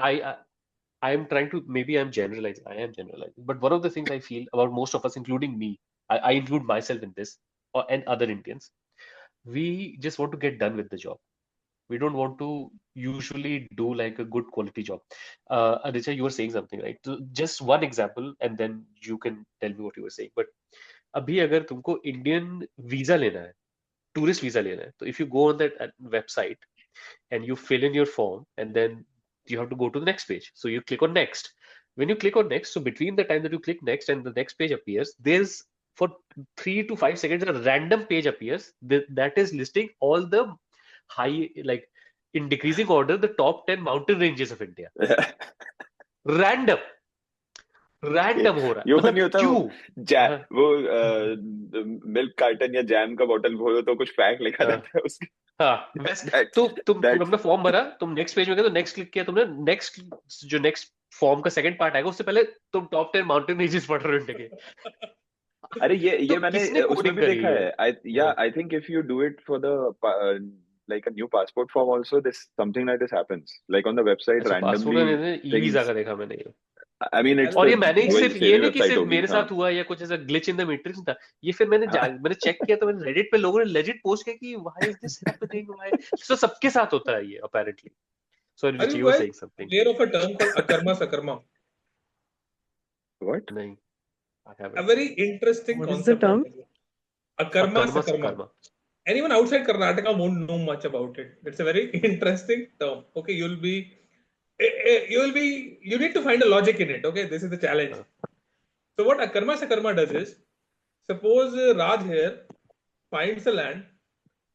I am trying to, maybe I'm generalizing, I am generalizing, but one of the things I feel about most of us, including me, I include myself in this, and other Indians, we just want to get done with the job. We don't want to usually do like a good quality job. Aditya, you were saying something, right? So just one example, and then you can tell me what you were saying. But अभी अगर तुमको Indian visa लेना है, tourist visa लेना है, तो if you go on that website and you fill in your form, and then you have to go to the next page. So you click on next. When you click on next, so between the time that you click next and the next page appears, there's for 3 to 5 seconds a random page appears that is listing all the high, like in decreasing order, the top 10 mountain ranges of India. Random हो रहा है, यो मतलब नहीं होता क्यों? वो milk carton या jam का बोतल खोलो तो कुछ फैक्ट लिखा रहता है उसके. हाँ, तो तुम अपना फॉर्म भरा, तुम नेक्स्ट पेज में गए तो नेक्स्ट क्लिक किया तुमने, नेक्स्ट फॉर्म का सेकंड पार्ट आएगा, उससे पहले तुम टॉप 10 माउंटेन रेंजेस पढ़ रहे हो इंडिया के. अरे ये तो मैंने किसने उसमें कोडिंग भी करी देखा है? है. I think if you do it for the like a new passport form also, this something like this happens, like on the website अच्छा, पासपोर्ट randomly का ई वीजा things. का देखा मैंने ये. I mean it's और the ये मैंने वही सिर्फ ये सेवी नहीं कि वेबसाइट सिर्फ होगी. मेरे हाँ. साथ हुआ या कुछ ऐसा ग्लिच इन द मैट्रिक्स था, ये फिर मैंने चेक किया तो मैंने रेडिट पे लोगों ने लेजिट पोस्ट किया कि why is this happening, why. So सबके साथ होता है ये apparently. Sorry Are Richie, you you were guys saying something. aware of a term called akarma sakarma? What? नहीं, I A haven't. very interesting What is the concept. term? Akarma akarma sakarma. Sakarma. Anyone outside Karnataka won't know much about it. It's a very interesting term. Okay, you need to find a logic in it. Okay, this is the challenge. So what akarma sakarma does is, suppose Raj here finds a land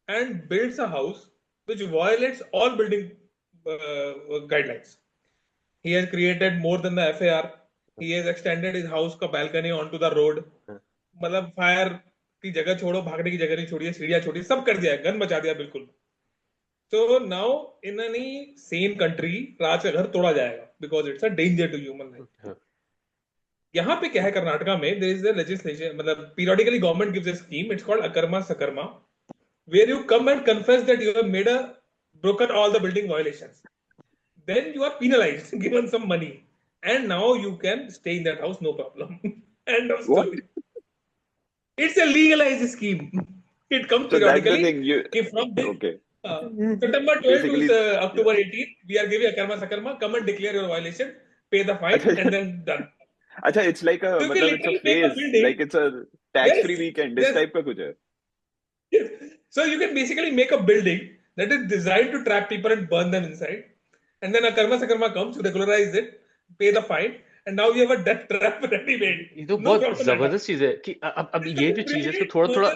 and builds a house which violates all building guidelines. He has created more than the FAR. He has extended his house का balcony onto the road. मतलब fire की जगह छोड़ो, भागने की जगह नहीं छोड़िए, सीढ़ियां छोड़ी, सब कर दिया, गन बचा दिया बिल्कुल. So now in any sane country, राज का घर तोड़ा जाएगा because it's a danger to human life. यहाँ पे क्या है कर्नाटका में, there is a legislation, मतलब periodically government gives a scheme. It's called akarma sakarma, where you come and confess that you have broken all the building violations. Then you are penalized, given some money, and now you can stay in that house, no problem. End of story. It's a legalized scheme. It comes So that's the periodically. thing. From this, Okay. September 12 Basically- to October 18, we are giving akarma sakarma. Come and declare your violation, pay the fine, and then done. अच्छा, it's like a So you can मतलब it's a literally make a phase, building. like it's a tax-free Yes, weekend. This yes. type का कुछ है. So you can basically make a building that is designed to trap people and burn them inside, and then akarma sakarma comes to regularize it, pay the fine, and now you have a death trap ready made. ये तो बहुत जबरदस्त चीज है कि अब ये जो चीज है इसको थोड़ा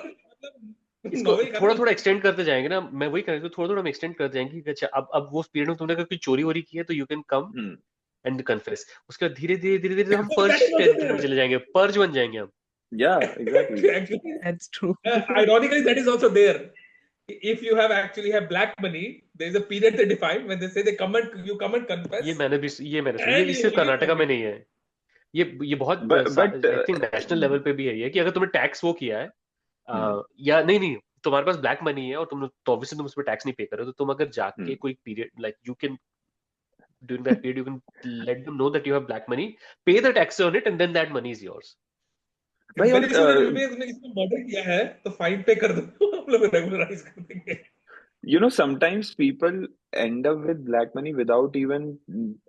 एक्सटेंड करते जाएंगे ना. मैं वही कह रहा हूँ, थोड़ा हम एक्सटेंड करते जाएंगे कि अच्छा अब वो पीरियड में तुमने अगर कोई चोरी वोरी की है तो you can come and confess. उसके बाद धीरे धीरे हम पर्ज टेरिटरी में चले जाएंगे, पर्ज बन जाएंगे हम. Yeah, exactly. Actually, That's true. ironically, that is also there. If you have black money, there is a period they define when they say you come and confess. ये मैंने सुना. ये सिर्फ कर्नाटका में नहीं है. ये बहुत आई थिंक नेशनल लेवल पे भी है ये कि अगर तुमने टैक्स वो किया है या नहीं तुम्हारे पास ब्लैक मनी है और तुम तो ऑब्वियसली तुम उस पर टैक्स नहीं पे कर रहे हो, तो तुम अगर जाके कोई period like you can during that period you can let them know that you have black money, pay the tax on it, and then that money is yours. भाई और तुमने किसी को मर्डर किया है तो फाइन पे कर दो, हम लोग रेगुलराइज कर देंगे. You know, sometimes people end up with black money without even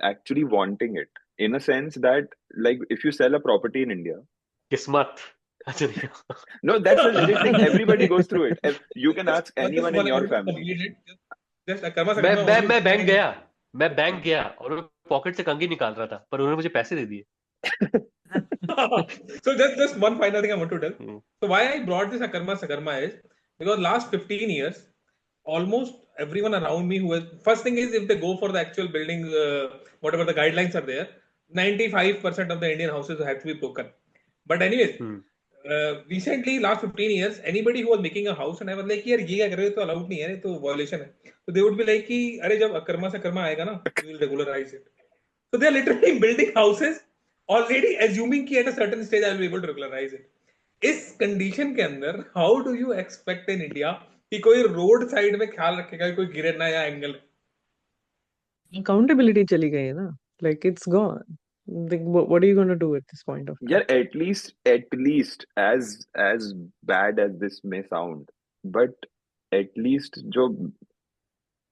actually wanting it. In a sense that, like, if you sell a property in India, Kismat. no, that's a legit thing. Everybody goes through it. You can ask anyone in your family. मैं bank गया और pocket से कंघी निकाल रहा था, पर उन्होंने मुझे पैसे दे दिए. So just one final thing I want to tell. So why I brought this akarma sakarma is because last 15 years, almost everyone around me who has, first thing is if they go for the actual building, whatever the guidelines are there, 95% of the Indian houses have to be broken. But anyways, recently last 15 years, anybody who was making a house and I was like, यार ये क्या कर रहे हो, तो allowed नहीं है, तो violation है. So they would be like कि अरे जब akarma sakarma आएगा ना, we will regularize it. So they are literally building houses already assuming कि at a certain stage I will be able to regularize it. इस condition के अंदर how do you expect in India कि कोई road side में ख्याल रखेगा कि कोई गिरे ना या एंगल। Accountability चली गई है ना, like it's gone. Like, what are you going to do at this point of Yeah, time? at least as bad as this may sound, but at least जो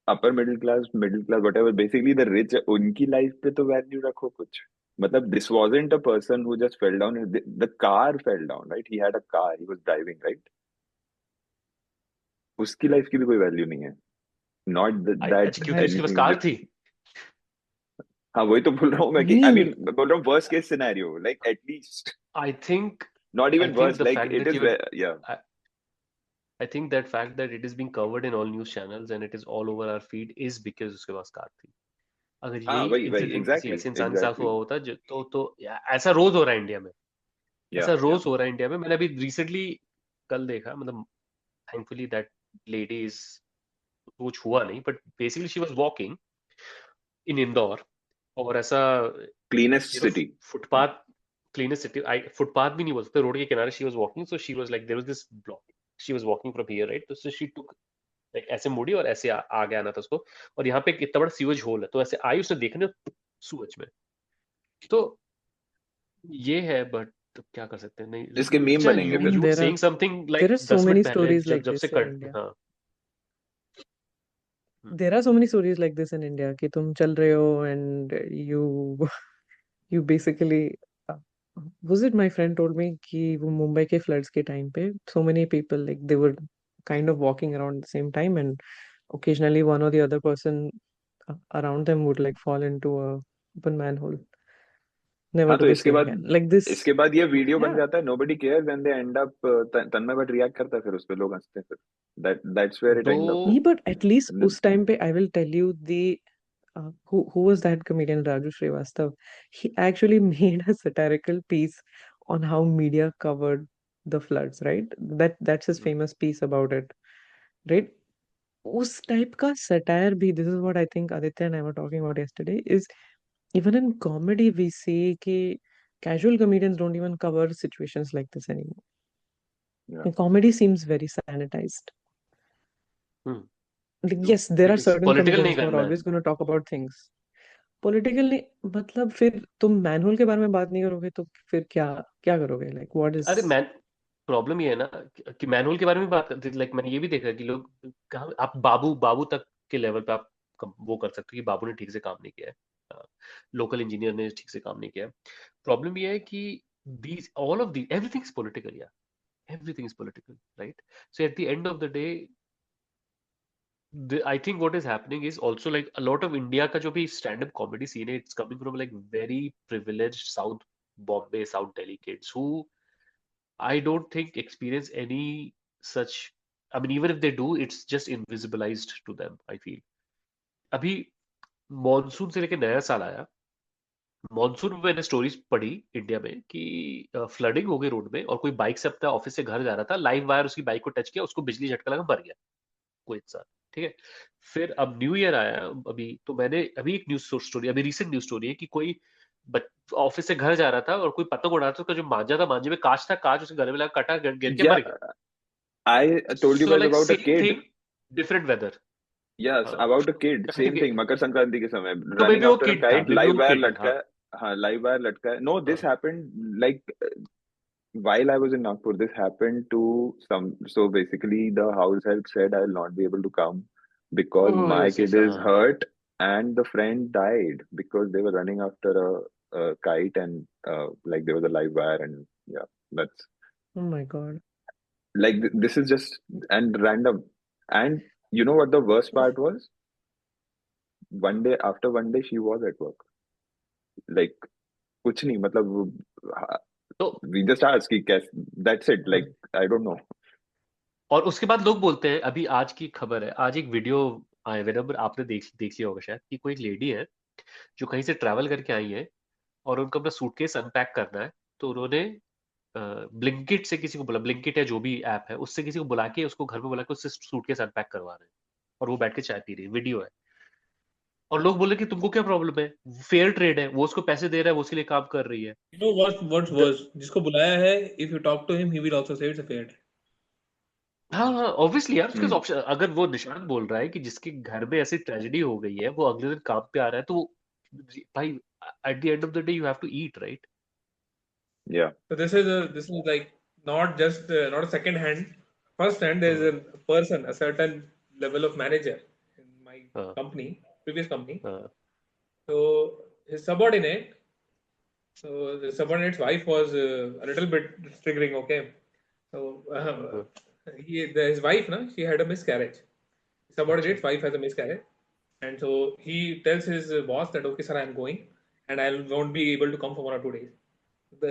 upper middle class whatever, basically the rich, उनकी life पे तो value रखो कुछ। मतलब this wasn't a person who just fell down. The car fell down, right? He had a car, he was driving, right? उसकी life की भी कोई वैल्यू नहीं है। Not that अच्छा, क्योंकि उसके पास anything कार थी। हाँ, वही तो बोल रहा हूँ मैं कि I नहीं, mean बोल रहा हूँ worst case scenario, like at least I think not I even think worse, the like fact it that is you yeah. I think that fact that it is being covered in all news channels and it is all over our feed is because उसके पास car थी। अगर हाँ, यही वही incident किसी exactly ऐसे इंसान के साथ हुआ exactly होता तो ऐसा रोज हो रहा है इंडिया में। ऐसा yeah रोज हो रहा है इंडिया में। मैंने अभी रिसेंटली कल देखा, मतलब थैंकफुली दैट लेडी इज, कुछ हुआ नहीं, but basically she was walking in Indore, और ऐसा cleanest city. Footpath, cleanest city, I footpath भी नहीं बोल सकते, रोड के किनारे she was walking, so she was like there was this block, she was walking from here, right? तो she took like ऐसे मुड़ी और ऐसे आगे आना था उसको, और यहाँ पे एक इतना बड़ा सीवेज होल है, तो ऐसे आई उसने देखने सूरज में। तो ये है, बट तो क्या कर सकते हैं, नहीं। इसके मीम अच्छा, बनेंगे यू फिर। You there are saying something there like are so 10 many minute पहले stories जब like जब से this in कट, India. हाँ। There are so many stories like this in India कि तुम चल रहे हो and you basically uh, was it my friend told me कि वो मुंबई के floods के time पे so many people like they were kind of walking around the same time and occasionally one or the other person around them would like fall into a open manhole, never हाँ, to तो be seen again. Like this, इसके बाद ये video बन yeah. जाता है, nobody cares and they end up Tanmay but react करता है, फिर उस पे लोग हंसते हैं, फिर that's where it दो ends up. नहीं, but at least And उस time पे I will tell you the who was that comedian Raju Srivastav? He actually made a satirical piece on how media covered the floods, right? That's his famous piece about it, right? उस type का satire भी, this is what I think Aditya and I were talking about yesterday, is even in comedy we say कि casual comedians don't even cover situations like this anymore. yeah, And comedy seems very sanitized. Like, क्यों? yes, there are क्योंकि certain political नहीं comedians who are करना है। always going to talk about things. Politically, मतलब फिर तुम manhole के बारे में बात नहीं करोगे तो फिर क्या क्या करोगे? Like, what is? अरे मैन, प्रॉब्लम ये है ना कि मैनुअल के बारे में बात करते, लाइक मैंने ये भी देखा कि लोग कहाँ, आप बाबू तक के लेवल पे आप वो कर सकते हो कि बाबू ने ठीक से काम नहीं किया है, लोकल इंजीनियर ने ठीक से काम नहीं किया है। प्रॉब्लम ये है कि these all of the everything is political, या everything is political, right? So at the end of the day, I think what is happening is also like a lot of India का जो भी stand-up comedy scene है, it's coming from like very privileged South Bombay, South Delhi kids who I don't think experience any such. I mean, even if they do, it's just invisibilized to them, I feel. अभी monsoon से लेके नया साल आया, monsoon में मैंने stories पढ़ी India में कि फ्लडिंग हो गई रोड में, और कोई बाइक से अपना ऑफिस से घर जा रहा था, लाइव वायर उसकी बाइक को टच किया, उसको बिजली झटका लगा, मर गया कोई इंसान, ठीक है? फिर अब न्यू ईयर आया अभी, तो मैंने अभी एक न्यूज स्टोरी, अभी रिसेंट न्यूज स्टोरी है कि कोई ऑफिस से घर जा रहा था और कोई पतंग उड़ा रहा था, उसका जो मांझा था, मांझे में कांच था, कांच उसके गले में लगा, कटा, गिर के मर yeah, गया। I told you so guys like about a same kid. Thing, different weather. Yes, about a kid, same thing. Makar Sankranti के समय तो मे running बी वो after a किड था, kite, मे बी live वो wire किड है, लटका हाँ है। हाँ, live wire लटका है. No, this हाँ। happened like while I was in Nagpur. This happened to some. So basically, the house help said I will not be able to come because oh my yes kid yes, is हाँ। hurt and the friend died because they were running after a kite and like there was a live wire and yeah, that's Oh my God. like this is just and random. And you know what the worst part was? After one day she was at work. Like कुछ नहीं, मतलब तो we just asked कि कैसे, that's it, like I don't know. और उसके बाद लोग बोलते हैं, अभी आज की खबर है, आज एक वीडियो आए, वेदर आपने देख लिया होगा शायद, कि कोई एक लेडी है जो कहीं से ट्रैवल करके आई है और उनको अपना सूटकेस अनपैक करना है, तो उन्होंने ब्लिंकिट से किसी को बोला, ब्लिंकिट या जो भी ऐप है उससे किसी को बुला के, उसको घर में बुला के उससे सूटकेस अनपैक करवा रहे हैं, और वो बैठ के चाय पी रही है, वीडियो है। और लोग बोले कि तुमको क्या प्रॉब्लम है, फेयर ट्रेड है, वो उसको पैसे दे रहा है, वो उसके लिए काम कर रही है। You know what's worse? जिसको बुलाया है, if you talk to him, he will also say it's a fair trade. हाँ हाँ ऑब्वियसली यार, उसके हम्म ऑप्शन, अगर वो निशांत बोल रहा है कि जिसके घर में ऐसी ट्रेजेडी हो गई है वो अगले दिन काम पे आ रहा है, तो भाई at the end of the day you have to eat, right? या So this is like not just not a second hand, first hand. There is हाँ a person, a certain level of manager in my हाँ company, previous company. हाँ So his subordinate, so the subordinate's wife was a little bit triggering. Okay, so हाँ his wife, na, she had a miscarriage. अच्छा Subordinate's wife has a miscarriage, and so he tells his boss that okay, sir, I'm going, and I won't be able to come for 1 or 2 days.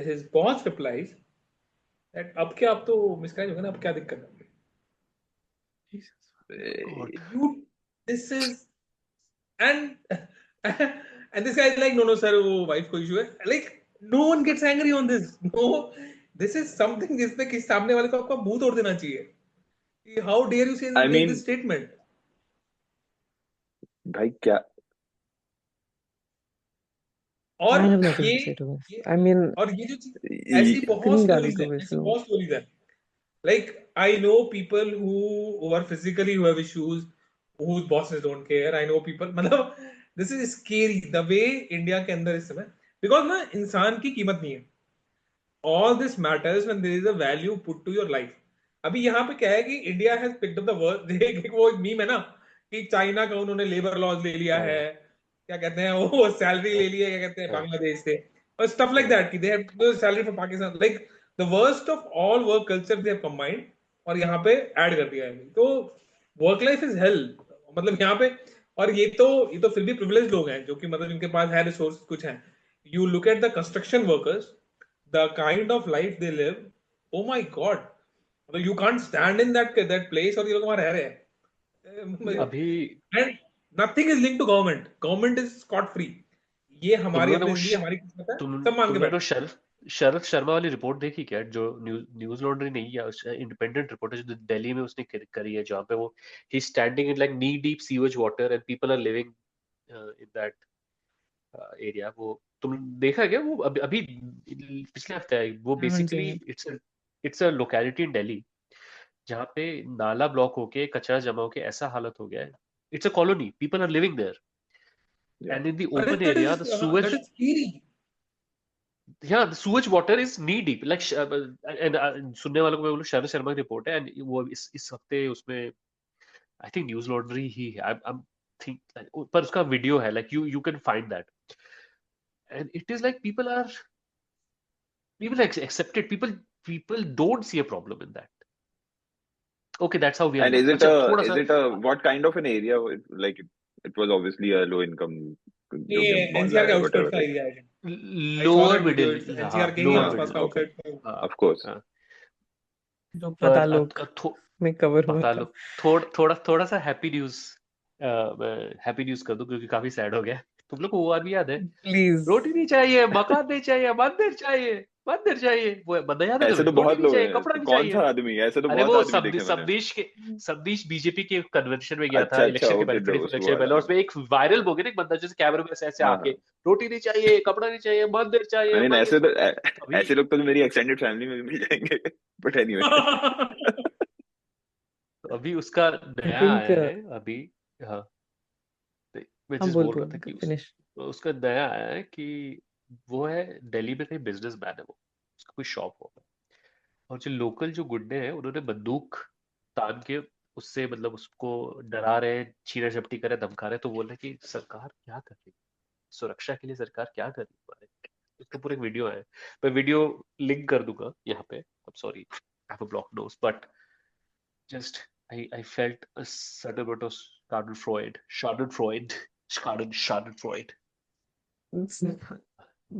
His boss replies that अब क्या, अब तो miscarriage हो गया ना, अब क्या दिक्कत है? God. You, this is, and and this guy is like, no sir, वो wife को issue है. Like no one gets angry on this. No, this is something जिसपे किस सामने वाले को आपका मुंह तोड़ देना चाहिए. How dare you say I make mean this statement? भाई क्या और I have nothing ये to say to this. ये I mean, और ये जो चीज, ऐसी ये- बहुत इतनी गाली स्टोरीज तो है, वैसे ऐसी हो। बहुत स्टोरीज है. Like I know people who are physically who have issues, whose bosses don't care. I know people. मतलब this is scary the way India के अंदर इस समय, because ना इंसान की कीमत नहीं है. All this matters when there is a value put to your life. अभी यहाँ पे क्या है कि India has picked up the world. वो मीम है ना कि चाइना का उन्होंने लेबर लॉज ले लिया है, क्या कहते हैं वो सैलरी ले लिया, क्या कहते हैं बांग्लादेश से, और स्टफ लाइक दैट कि they have salary from Pakistan. Like the worst of all work culture they have combined और यहाँ पे ऐड कर दिया है. तो वर्क लाइफ इज हेल, मतलब यहाँ पे. और ये तो फिर भी प्रिविलेज लोग हैं जो कि मतलब इनके पास है रिसोर्स कुछ है. You look at the construction workers, the kind of life they live, oh my god, you can't stand in that place और ये लोग वहां रह रहे हैं. अभी And nothing is linked to government is scot free. ये तुम हमारी लोगों ने अपनी वो जिंदगी, हमारी किस्मत है, तुम सब मान के तुमने तो बैठे. शरद शर्मा वाली रिपोर्ट देखी क्या, जो न्यूज लॉन्ड्री नहीं है, इंडिपेंडेंट रिपोर्ट है जो दिल्ली में उसने करी है, जहाँ पे वो ही standing in like knee deep sewage water and people are living in that area. वो तुम देखा क्या? वो अभी पिछले हफ्ते आई वो. I haven't basically seen it. It's a locality इन दिल्ली जहाँ पे नाला ब्लॉक होके कचरा जमा होके ऐसा हालत हो गया है. It's a colony, people are living there, Yeah. And in the अरे open area the that sewage, is scary. yeah, the sewage water is knee deep, like and सुनने वालों को मैं बोलूँ शरद शर्मा की रिपोर्ट है, and वो इस हफ्ते उसमें आई थिंक न्यूज लॉन्ड्री ही है, I'm think, पर उसका वीडियो है, like you can find that, and it is like people accept it, people don't see a problem in that. Okay, that's how we are And now. is it अच्छा थोड़ा सा what kind of an area? Like it was obviously a low income जो ये भी मोहल्ला NCR के है outskirts whatever. का एरिया है. I saw lower that video. middle, It's हाँ NCR के ही lower हाँ, आसपास का middle, okay, आउटस्कर्ट्स. हाँ of course. हाँ. जो पर पतालोक में कवर हुआ बता था. लो थोड़ा सा हैप्पी न्यूज कर दो, क्योंकि काफी सैड हो गया. तुम लोग को वो आदमी याद है, Please. रोटी नहीं चाहिए, मकान नहीं चाहिए, मंदिर चाहिए, वो बंदा याद है ऐसे तुम्हें? तो रोटी बहुत नहीं लोग चाहिए, हैं. कपड़ा नहीं कौन चाहिए. सा आदमी? ऐसे तो अरे बहुत वो आदमी देखे मैंने. सबनीश बीजेपी के कन्वेंशन में गया था अच्छा इलेक्शन के ओके, पहले, उसको इलेक्शन पहले, वाला. और उसमें एक वायरल हो गया ना, एक बंदा जैसे कैमरे में ऐसे ऐसे हाँ आके हाँ. रोटी नहीं चाहिए, कपड़ा नहीं चाहिए, मंदिर I चाहिए, mean मैं ऐसे तो अभी ऐसे लोग तो मेरी एक्सटेंडेड फैमिली में भी मिल जाएंगे. But anyway. अभी उसका I नया think आया है अभी. हाँ, मैं हम जिस बोल बोल रहा था कि फिनिश. उसका नया आया है कि वो है दिल्ली में कहीं बिजनेस मैन है, वो उसका कोई शॉप होगा, और जो लोकल जो गुंडे हैं उन्होंने बंदूक तान के उससे मतलब उसको डरा रहे, छीना झपटी करे, धमका रहे. तो बोल रहे कि सरकार क्या कर रही है, सुरक्षा के लिए सरकार क्या कर रही है हमारे. उसका पूरा एक वीडियो है, मैं वीडियो लिंक कर दूंगा यहाँ पे. I'm sorry, I have a blocked nose, but just I felt a certain bit of Schadenfreude.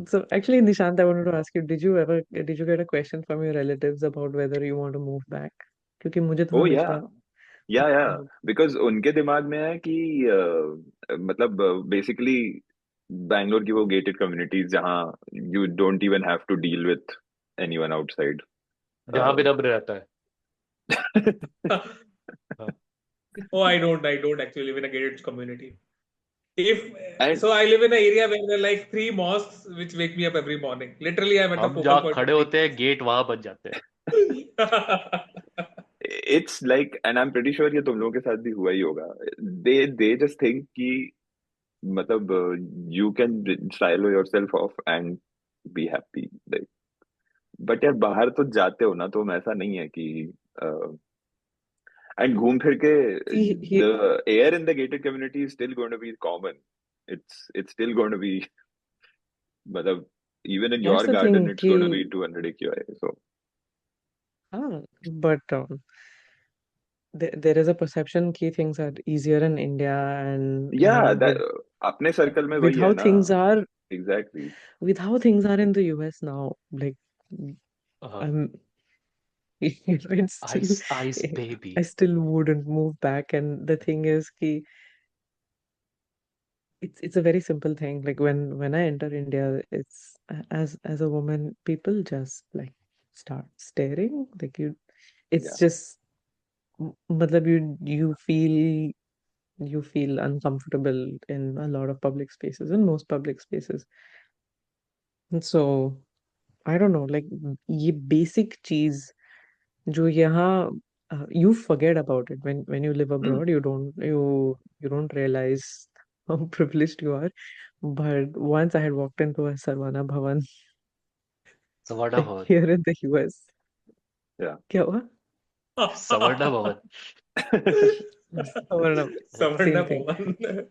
So actually, Nishant, I wanted to ask you, did you get a question from your relatives about whether you want to move back? क्योंकि मुझे तो Oh हमेशा yeah. Because उनके दिमाग में है कि मतलब बेसिकली बैंगलोर की वो गेटेड कम्युनिटीज जहाँ you don't even have to deal with anyone outside. जहाँ भी नब्र रहता है. Oh, I don't actually live in a gated community. And- So I live in an area where there are like 3 mosques which wake me up every morning. Literally, I'm at the हम focal जहाँ point. खड़े होते हैं gate वहां बन जाते हैं. it's like, and I'm pretty sure ये तुम लोगों के साथ भी हुआ ही होगा. They just think कि मतलब you can silo yourself off and be happy. Like, but यार बाहर तो जाते हो ना, तो ऐसा नहीं है कि and घूम फिर के the air in the gated community is still going to be common. It's still going to be मतलब even in your That's the garden thing it's going to कि be 200 AQI. So but there is a perception कि things are easier in India, and yeah, that अपने circle में with वही है how ना. things are Exactly. with how things are in the US now, like I'm it's still Ice baby. I still wouldn't move back. And the thing is कि it's a very simple thing. Like when I enter India, it's as a woman, people just like start staring. Like it's Yeah. just matlab you feel uncomfortable in a lot of public spaces, in most public spaces. And so I don't know, like ये basic चीज जो यहाँ you forget about it when you live abroad. You don't realize how privileged you are. But once I had walked into a Sarvana Bhavan Savarna Bhavan. here in the US. Yeah. क्या हुआ? Savarna Bhavan. Savarna, Savarna same thing. Bhavan.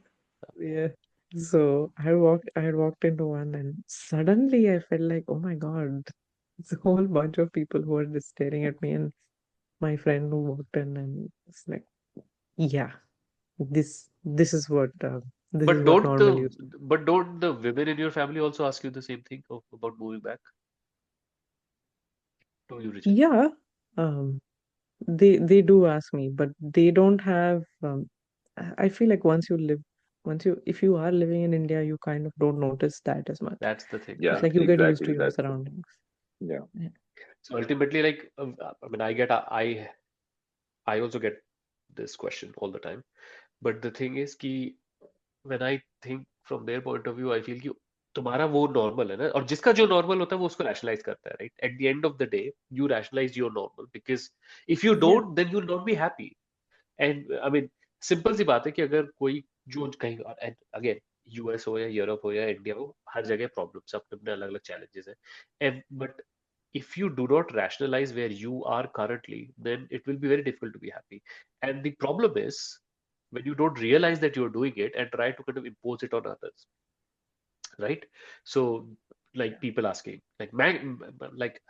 Yeah. So I had walked into one, and suddenly I felt like, oh my God, it's a whole bunch of people who are just staring at me, and my friend who walked in, and it's like, yeah, this is what normal used to be. But don't the women in your family also ask you the same thing about moving back? To you, Richard? Yeah, they do ask me, but they don't have. I feel like if you are living in India, you kind of don't notice that as much. That's the thing. Yeah, It's like you get used to exactly. your That's surroundings. yeah. So ultimately, like, I mean, I also get this question all the time. But the thing is कि when I think from their point of view, I feel कि तुम्हारा वो normal है ना, और जिसका जो normal होता है वो उसको rationalize करता है, right? At the end of the day, you rationalize your normal, because if you don't, then you'll not be happy. And I mean, simple सी बात है कि अगर कोई जो कहीं, and again, US हो या यूरोप हो या इंडिया हो, हर जगह प्रॉब्लम्स, अपने अपने अलग अलग challenges हैं. And but if you do not rationalize where you are currently, then it will be very difficult to be happy. And the problem is when you don't realize that you're doing it and try to kind of impose it on others, right? So like people asking, like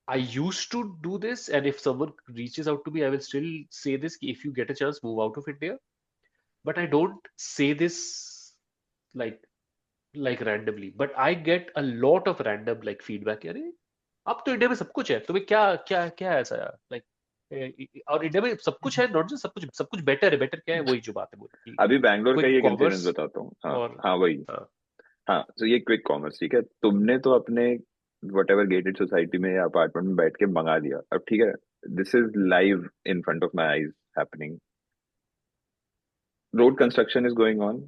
I used to do this, and if someone reaches out to me, I will still say this: if you get a chance, move out of India. But I don't say this like randomly. But I get a lot of random like feedback. अरे अब तो India में सब कुछ है, तुम्हें क्या क्या क्या है ऐसा लाइक, और इंडिया में सब कुछ है, नॉट जस्ट सब कुछ बेटर है. बेटर क्या है, वही जो बात है बोली. अभी बैंगलोर का कोई एक commerce इंसिडेंट बताता हूँ. हाँ और हाँ वही. हाँ, तो ये क्विक कॉमर्स, ठीक है. तुमने तो अपने whatever gated सोसाइटी में या अपार्टमेंट में बैठ के मंगा दिया. अब ठीक है, this is live in front of my eyes happening. Road construction is going on.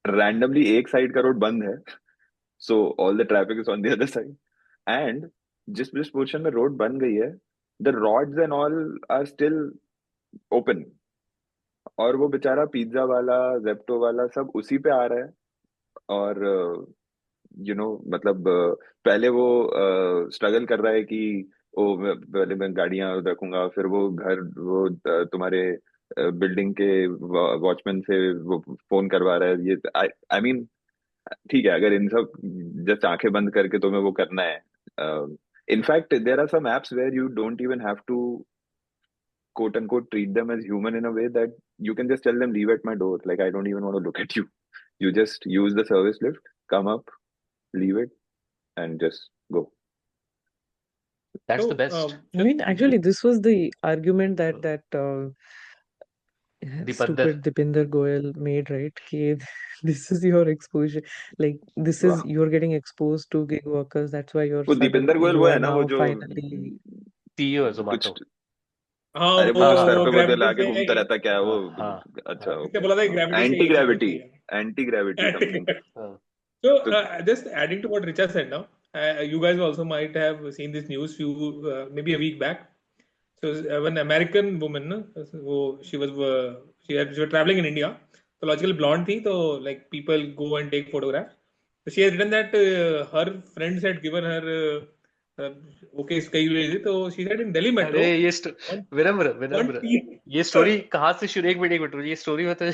Randomly एक साइड का रोड बंद है, so all the traffic is on the other side. And जिस पोर्शन में रोड बन गई है, the rods and all are still open. और वो बेचारा पिज्जा वाला, जेप्टो वाला सब उसी पे आ रहा है. और मतलब पहले वो स्ट्रगल कर रहा है कि पहले मैं गाड़ियां रखूंगा, फिर वो घर वो तुम्हारे बिल्डिंग के वॉचमैन से वो फोन करवा रहा है. ये आई मीन ठीक है, अगर इन सब जस्ट आंखें बंद करके तुम्हें वो करना है. In fact there are some apps where you don't even have to quote unquote treat them as human in a way that you can just tell them leave at my door, like I don't even want to look at you. You just use the service lift, come up, leave it, and just go. That's So, the best. I mean, actually, this was the argument that Dipander. stupid Dipinder Goyal made, right? कि this is your exposure, like this is वाह. you're getting exposed to gig workers. That's why you're वो Dipendra Goyal you वो are है ना, now वो जो finally CEO है Zomato. कुछ हाँ अरे वो वो सर पे वो gravity लाके से घूमता रहता, क्या है वो. हाँ, अच्छा, किसने बोला था gravity anti gravity, anti gravity something. So, just adding to what Richa said now, you guys also might have seen this news maybe a week back. So an American woman, ना, वो she was traveling in India. So logically blonde थी, तो like people go and take photographs. So she has written that her friends had given her okay कई हुई थी, तो she said in Delhi metro. अरे ये one विनम्र one विनम्र teen- ये स्टोरी कहाँ से शुरू, 1 मिनट रुको, ये स्टोरी में तो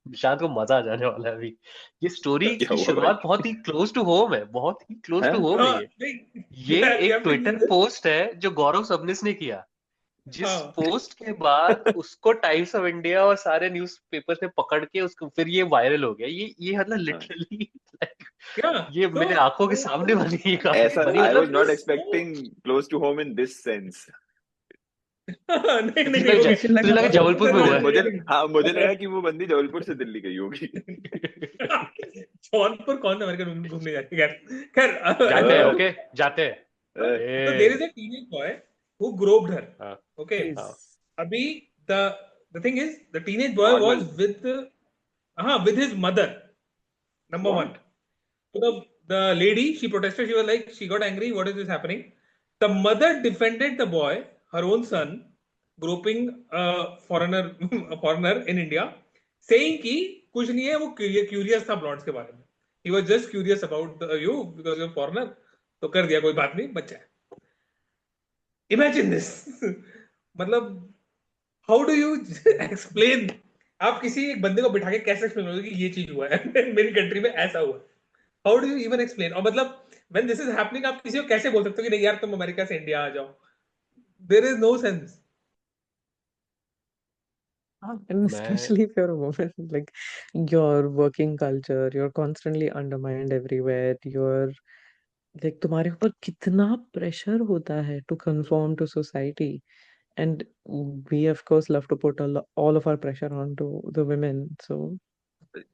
निशांत को मजा आ जाने वाला है अभी। ये स्टोरी क्या की हुआ शुरुआत भाई? बहुत ही क्लोज टू होम है, बहुत ही क्लोज टू हैं? होम है हाँ, ये। नहीं, ये yeah, एक yeah, ट्विटर yeah. पोस्ट है जो गौरव सबनिस ने किया, जिस हाँ, पोस्ट के बाद उसको टाइम्स ऑफ इंडिया और सारे न्यूज़पेपर्स ने पकड़ के उसको, फिर ये वायरल हो गया। ये मतलब लिटरली yeah. ये So मेरे आंखों के सामने बनी ऐसा बनी I मतलब was not so- expecting close to home in this sense. नहीं तुझे नहीं लगा तुझे लगा जबलपुर में हुआ है? मुझे लगा कि वो बंदी जबलपुर से दिल्ली गई होगी। जौनपुर कौन अमेरिकन घूमने जाती है? खैर जाते हैं, ओके जाते हैं। So there is a teenage boy who groped her. हाँ, Okay. हाँ। Abhi the thing is the teenage boy Normal. was with his mother. Number What? one. So the lady, she protested. She was like, she got angry. What is this happening? The mother defended the boy, her own son, groping a foreigner in India, saying कि कुछ नहीं है, वो curious था blondes के बारे में. He was just curious about you because you're foreigner. तो कर दिया, कोई बात नहीं, बच्चा है. Imagine this. मतलब how do you explain? आप किसी एक बंदे को बिठा के कैसे एक्सप्लेन करोगे कि ये चीज हुआ है मेरी कंट्री में ऐसा हुआ है? How do you even explain? और मतलब when this is happening, आप किसी को कैसे बोल सकते हो कि नहीं यार तुम अमेरिका से इंडिया आ जाओ? There is no sense. And especially if you're a woman, like your working culture, you're constantly undermined everywhere. You're like तुम्हारे ऊपर कितना प्रेशर होता है to conform to society, and we of course love to put all of our pressure onto the women. So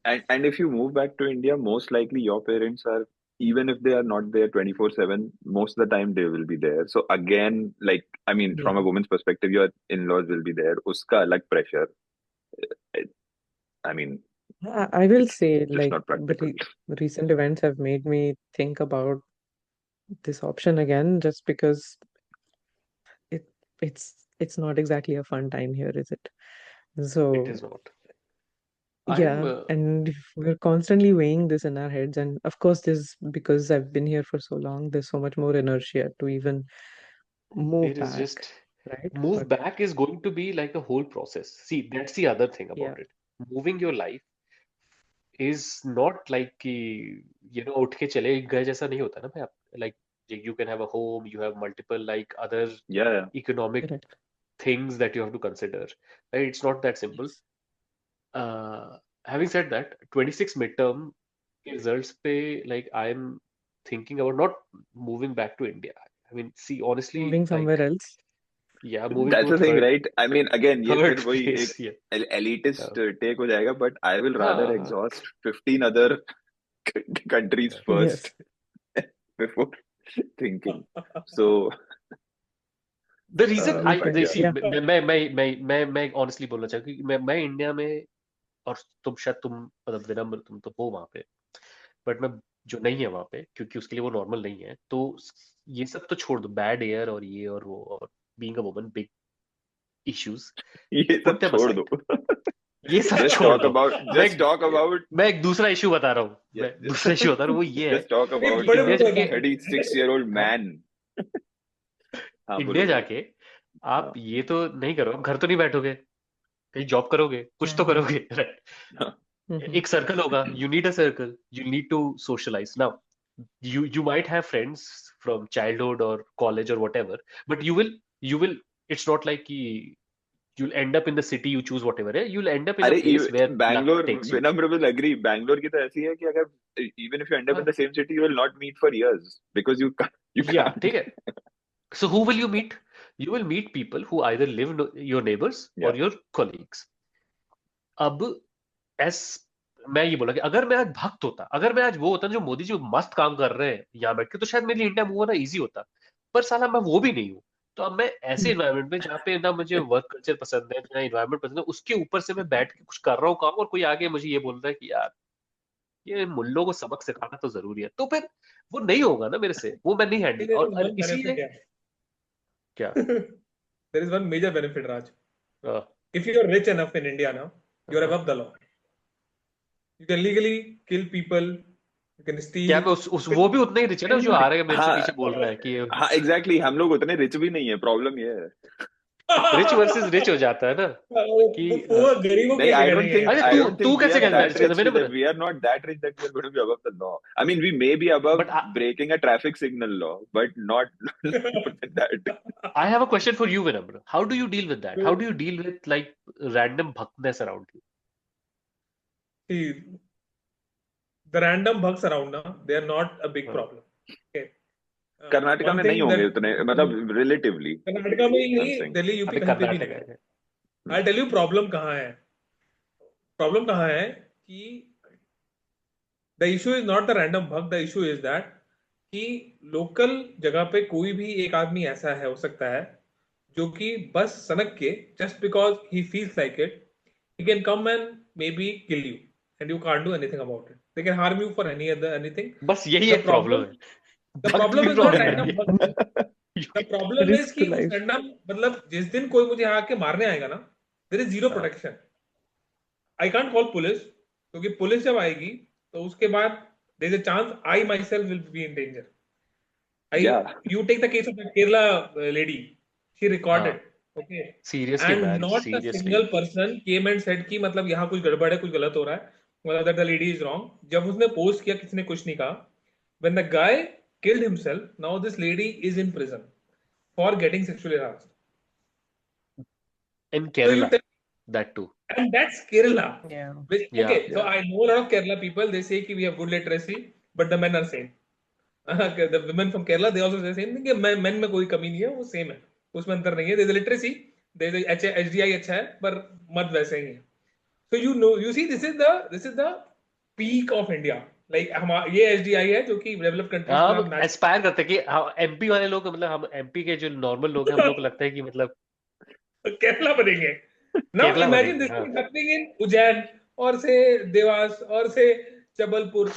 And if you move back to India, most likely your parents are, even if they are not there 24/7, most of the time they will be there. So again, like, I mean, from a woman's perspective, your in-laws will be there. Uska alag pressure. I mean, I will say, just like, not practical. recent events have made me think about this option again, just because it's not exactly a fun time here, is it? So It is not. yeah, I'm and we're constantly weighing this in our heads, and of course, this because I've been here for so long, there's so much more inertia to even move it is back, just right? move But back is going to be like a whole process. See, that's the other thing yeah, about it. Moving your life is not like कि उठ के चले गए जैसा नहीं होता ना भाई। आप like you can have a home, you have multiple like other Yeah. economic correct. things that you have to consider. Right? It's not that simple. Yes. Having said that, 26 midterm के results पे like I'm thinking about not moving back to India. I mean, see, honestly, Moving somewhere like else. yeah, moving That's to a the thing, third right? I mean, again, ये third फिर वही place. एक Yeah. elitist take हो जाएगा, but I will rather हाँ, exhaust 15 other countries Yeah. first Yes. before thinking. So The reason I but they yeah. see Yeah. मैं honestly बोलना चाहूँ कि मैं इंडिया में, और तुम शायद तुम मतलब विनम्र तुम तो हो वहाँ पे, बट मैं जो नहीं है वहाँ पे क्योंकि उसके लिए वो नॉर्मल नहीं है, तो ये सब तो छोड़ दो, बैड एयर और ये और वो और being a woman big issues ये सब put them छोड़ aside. दो. ये सब Just छोड़ talk दो. about just talk about मैं एक दूसरा इशू बता रहा हूँ. Yeah, मैं दूसरा इशू बता रहा हूँ, वो ये है just talk about बड़े इंडिया बड़े जाके 36-year-old man. हाँ इंडिया बोलो. जाके आप हाँ. ये तो नहीं करो, आप घर तो नहीं बैठोगे, कहीं जॉब करोगे, कुछ तो Yeah. करोगे, राइट? Mhm. एक सर्कल होगा, you need a circle, you need to socialize. Now, you might have friends from childhood or college or whatever, but you will it's not like you'll end up in the city, you choose whatever, you'll end up in a अरे place where Bangalore, luck takes you. Vinamra will agree. Bangalore की तो ऐसी है कि अगर even if you end up in the same city, you will not meet for years because you Yeah, can't. ठीक है. So who will you meet? You will meet people who either live your neighbors or Yeah. your colleagues. अब मैं ये बोला कि अगर मैं आज भक्त होता, अगर मैं आज वो होता जो मोदी जी मस्त काम कर रहे हैं यहाँ बैठ के, तो शायद मेरे लिए इंडिया मूव होना इजी होता, पर साला मैं वो भी नहीं हूँ. तो अब मैं ऐसे एनवायरनमेंट में जहाँ पे ना मुझे वर्क कल्चर पसंद है, ना एनवायरनमेंट पसंद है, उसके ऊपर से मैं बैठ के कुछ कर रहा हूँ काम, और कोई आगे मुझे ये बोल रहा है कि यार ये मुल्लों को सबक सिखाना तो जरूरी है, तो फिर वो नहीं होगा ना मेरे से, वो मैं नहीं हैंडल. और One इसीलिए benefit है. क्या there is one major benefit, Raj. Uh, If you are rich enough in India now, you are above the law. You can legally kill people. You can क्या steal. मैं वो भी उतना ही rich है ना जो आ रहा है मेरे से हाँ पीछे बोल रहा है कि हाँ एग्जैक्टली हम लोग उतने रिच भी नहीं है, प्रॉब्लम ये है। रिच वर्सेस रिच हो जाता है ना कि वो गरीबों की नहीं, I जगह don't नहीं think है। अरे I तू don't तू think we कैसे are कहना that मैनेज करता rich मैंने that we are not that rich that we are going to be above the law. I mean, we may be above but breaking a traffic signal law, but not more than that. I have a question for you, Vinamra. How do you deal with that? How do you deal with like random bhaktness around you? See, the random bugs around now, they are not a big हाँ. problem. Okay. Karnataka One में नहीं thing होंगे that उतने, मतलब relatively Karnataka में ही I'm नहीं, saying. Delhi UP अभी कहीं पे भी कर्नाटक नहीं। है I'll tell you प्रॉब्लम कहाँ है। प्रॉब्लम कहाँ है कि the issue is not the random bug, the issue is that कि लोकल जगह पे कोई भी एक आदमी ऐसा है हो सकता है जो कि बस सनक के just because he feels like it, he can come and maybe kill you and you can't do anything about it. They can harm you for anything. बस यही The एक प्रॉब्लम है The भक्त problem भी is not प्रॉब्लम random नहीं bug. The problem is Risk कि to life. random मतलब जिस दिन कोई मुझे आके मारने आएगा ना, there is zero हाँ. protection. I can't call police क्योंकि पुलिस जब आएगी तो उसके बाद there is a chance I myself will be in danger. Yeah. You take the case of the Kerala lady. She recorded. हाँ. Okay. Seriously, And man, not a seriously. single person came and said कि मतलब यहाँ कुछ गड़बड़ है, कुछ गलत हो रहा है, मतलब that the lady is wrong. जब उसने पोस्ट किया किसी ने कुछ नहीं कहा. When the guy killed himself, now this lady is in prison for getting sexually harassed. In So you Kerala, tell, that too. and that's Kerala. Yeah. Which, Yeah. okay, so I know a lot of Kerala people. They say कि we have good literacy, but the men are same. The women from Kerala, they also say same thing कि men में कोई कमी नहीं है, वो same है, उसमें अंतर नहीं है. There is a literacy, there is a HDI अच्छा है, पर मर्द वैसे ही है. So you know, you see, this is the peak of India. Like ये HDI है जो कि डेवलप कंट्रीज में हम एस्पायर करते हैं कि एमपी वाले लोग, मतलब हम एमपी के जो नॉर्मल लोग हैं, हम लोग को लगता है कि मतलब केरला बनेंगे. Now केरला imagine बनेंगे. this हाँ. thing happening in Ujjain और से देवास और से जबलपुर.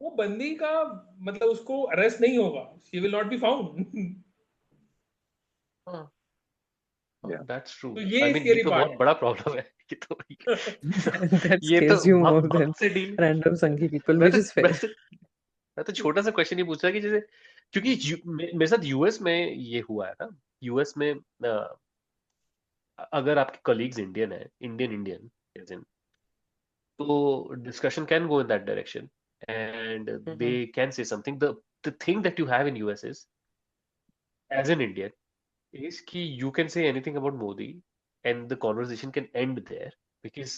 वो बंदी का मतलब उसको अरेस्ट नहीं होगा. She will not be found. हाँ. Yeah. That's true. तो ये I mean, scary ये तो part बहुत है. बड़ा प्रॉब्लम है कि तो That ये तो scares you more than भक्त से डील. random संघी people, मैं which तो is fair. मैं तो छोटा सा क्वेश्चन ही पूछ रहा कि जैसे क्योंकि मेरे साथ यूएस में ये हुआ है ना. यूएस में अगर आपके कलीग्स इंडियन है, इंडियन एज इन, तो discussion can go in that direction and they can say something. The thing that you have in US is as an Indian is कि you can say anything about Modi and the conversation can end there because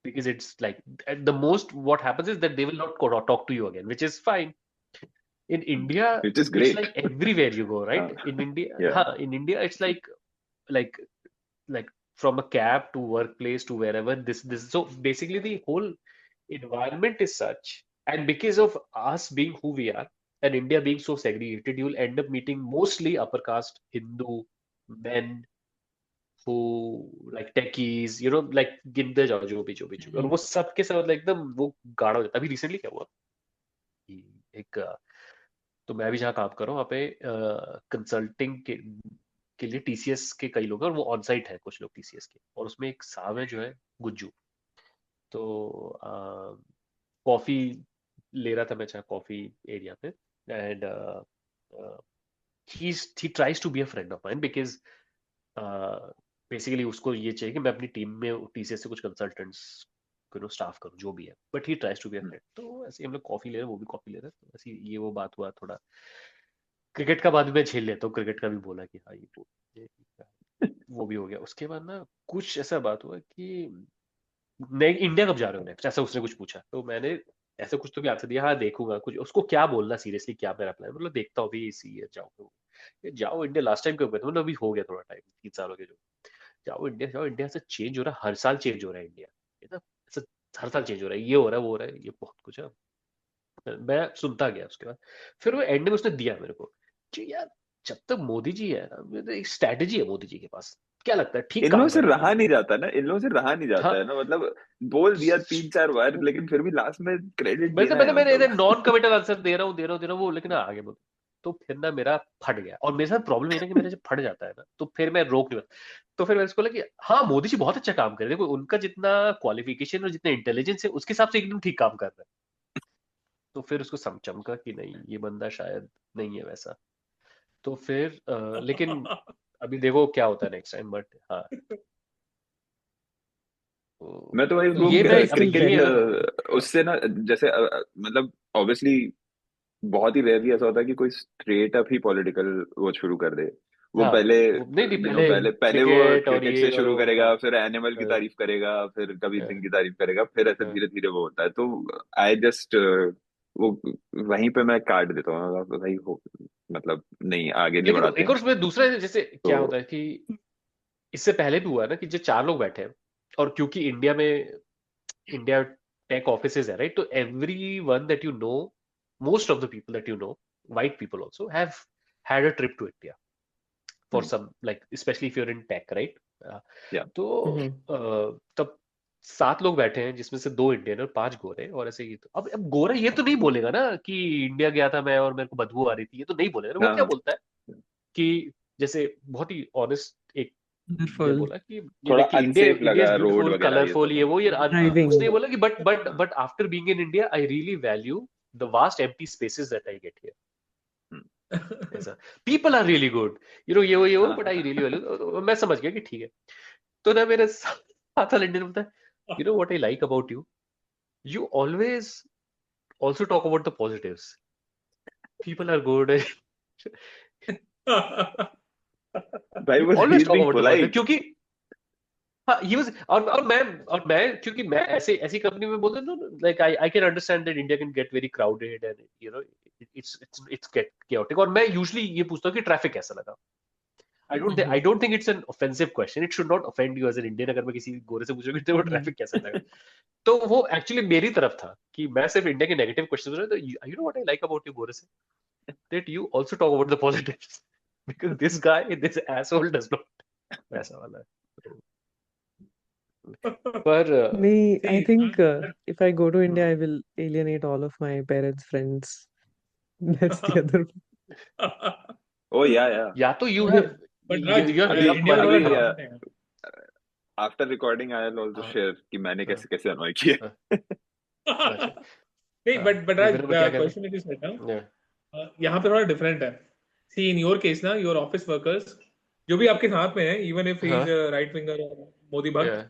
it's like at the most what happens is that they will not talk to you again, which is fine. In India, Which is it's great. like everywhere you go, right? In India, Yeah. in India, it's like from a cab to workplace to wherever. This so basically the whole environment is such, and because of us being who we are and India being so segregated, you will end up meeting mostly upper caste Hindu men who like techies, you know, like गिनते जाओ जो भी और वो सब के सब मतलब एकदम वो गाढ़ा हो जाता है. अभी रिसेंटली क्या हुआ कि एक तो मैं भी जहाँ काम कर रहा हूँ वहाँ पे कंसल्टिंग के लिए टीसीएस के कई लोग हैं और वो ऑन साइट है कुछ लोग टीसीएस के, और उसमें एक साहब है जो है गुज्जू. तो कॉफी ले रहा था मैं चाहे कॉफी एरिया पे, and he tries to be a friend of mine because basically उसको ये चाहिए कि मैं अपनी टीम में टीसीएस से कुछ कंसल्टेंट्स को स्टाफ करूं जो भी है, but he tries to be a friend. तो ऐसे हम लोग कॉफी ले रहे हैं, वो भी कॉफी ले रहे हैं, तो ऐसी ये वो बात हुआ. थोड़ा क्रिकेट का बाद में झेल लेता हूँ, क्रिकेट का भी बोला कि हाँ ये वो भी हो गया. उसके बाद ना कुछ ऐसा बात हुआ कि नहीं इंडिया कब जा रहे हो नेक्स्ट, ऐसा उसने कुछ पूछा. तो मैंने ऐसा कुछ तो भी आंसर दिया, हाँ देखूंगा. कुछ उसको क्या बोलना सीरियसली, क्या मेरा प्लान, मतलब देखता हूँ अभी इसी ईयर जाओ इंडिया. लास्ट टाइम कब गए थे, मतलब अभी हो गया थोड़ा टाइम, 3 साल हो गए जो. जाओ इंडिया से चेंज हो रहा है, हर साल चेंज हो रहा है इंडिया, है ना. हर साल चेंज हो रहा है, ये हो रहा है वो हो रहा है, ये बहुत कुछ है. मैं सुनता गया. उसके बाद फिर वो एंड में उसने दिया मेरे को कि यार जब तक मोदी जी है ना, एक स्ट्रेटेजी है मोदी जी के पास. क्या लगता है ठीक इन काम लोगों से कर रहे रहा हैं? नहीं जाता ना, इन लोगों से रहा नहीं जाता हाँ. है ना, मतलब बोल दिया 3-4 बार लेकिन फिर भी लास्ट में क्रेडिट देना है मैंने मतलब. नॉन कमिटल आंसर दे रहा हूँ वो, लेकिन आगे बोल तो फिर ना मेरा फट गया। और मेरे साथ प्रॉब्लम ये ना कि मेरा जब फट जाता है ना तो फिर मैं रोक नहीं पाता। तो फिर मैंने उसको लगा कि हाँ मोदी जी बहुत अच्छा काम कर रहे हैं, देखो उनका जितना क्वालिफिकेशन और जितना इंटेलिजेंस है उसके हिसाब से एकदम ठीक काम कर रहे हैं। तो फिर उसको चमका कि नहीं ये बंदा शायद नहीं है वैसा। तो फिर लेकिन अभी देखो क्या होता है नेक्स्ट टाइम, बट हाँ मैं तो भाई तो वो ये मैं अब still क्रिकेट ये very अगर उससे ना जैसे मतलब ऑब्वियसली बहुत ही रेयरली ऐसा होता है कि कोई स्ट्रेट अप ही पॉलिटिकल वो शुरू कर दे। वो हाँ पहले वो नहीं नहीं यू नो पहले पहले पहले वो क्रिकेट और क्रिकेट ये से और शुरू वो, करेगा, हाँ फिर एनिमल की हाँ, तारीफ करेगा, फिर कबीर हाँ, सिंह की तारीफ करेगा, फिर ऐसे हाँ। धीरे धीरे वो होता है। तो आई जस्ट वो वहीं पे मैं काट देता हूँ तो भाई हो मतलब नहीं आगे नहीं लेकिन बढ़ाते एक हैं। और उसमें दूसरा है, जैसे तो क्या होता है कि इससे पहले भी हुआ है ना कि जो चार लोग बैठे हैं, और क्योंकि इंडिया में इंडिया टेक ऑफिसेज है राइट, तो every one that you know, most of the people that you know, white people also have had a trip to India for some, like especially if you're in tech, right? या तो Mhm. तब सात लोग बैठे हैं जिसमें से दो इंडियन और पांच गोरे, और ऐसे ही तो अब गोरा ये तो नहीं बोलेगा ना कि इंडिया गया था मैं और मेरे को बदबू आ रही थी, ये तो नहीं बोलेगा ना। वो हाँ क्या हाँ बोलता है कि जैसे बहुत ही ऑनेस्ट एक ने Wonderful. बोला कि ये थोड़ा देख कि इंडिया अनसेफ इंडिया इज लगा रोड ब्यूटीफुल वगैरह ये कलरफुल सब ये वो ये उसने Driving. बोला कि but after being in India I really value the vast empty spaces that I get here. Hmm, ऐसा people are really good, you know ये वो हाँ बट हाँ आई रियली वैल्यू। मैं समझ गया कि ठीक है। तो ना मेरे साथ वाला इंडियन बोलता है, you know what I like about you, you always also talk about the positives. People are good. भाई You वो ही always is talk being about the positive, polite. क्योंकि हाँ he was, और मैं क्योंकि मैं ऐसे ऐसी कंपनी में बोलता हूँ, like I can understand that India can get very crowded and you know it's get chaotic। और मैं यूजुअली ये पूछता हूँ कि ट्रैफिक कैसा लगा। I don't think it's an offensive question. It should not offend you as an Indian अगर मैं किसी गोरे से पूछूंगी तो वो ट्रैफिक कैसा लगा। तो वो एक्चुअली मेरी तरफ था कि मैं सिर्फ इंडिया के नेगेटिव क्वेश्चन पूछ रहा था। You know what I like about you गोरे से, that you also talk about the positives because this guy, this asshole does not, वैसा वाला है। तो, पर Me, I See, think if I go to India, I will alienate all of my parents' friends. That's the other. ओ या या तो you Yeah. have but Raj, you have अभी enough India में money थोड़ा अभी हाँ different है। After recording I will also हाँ शेयर कि मैंने हाँ कैसे कैसे अनॉय किया। हाँ, अच्छा नहीं, हाँ but नहीं Raj, फिर मैं the क्या कहता question is right now, हूँ। यहाँ पे थोड़ा डिफरेंट है। सी इन योर केस ना, योर ऑफिस वर्कर्स जो भी आपके साथ में है, इवन इफ ही हाँ इज राइट विंगर और मोदी भक्त, yeah,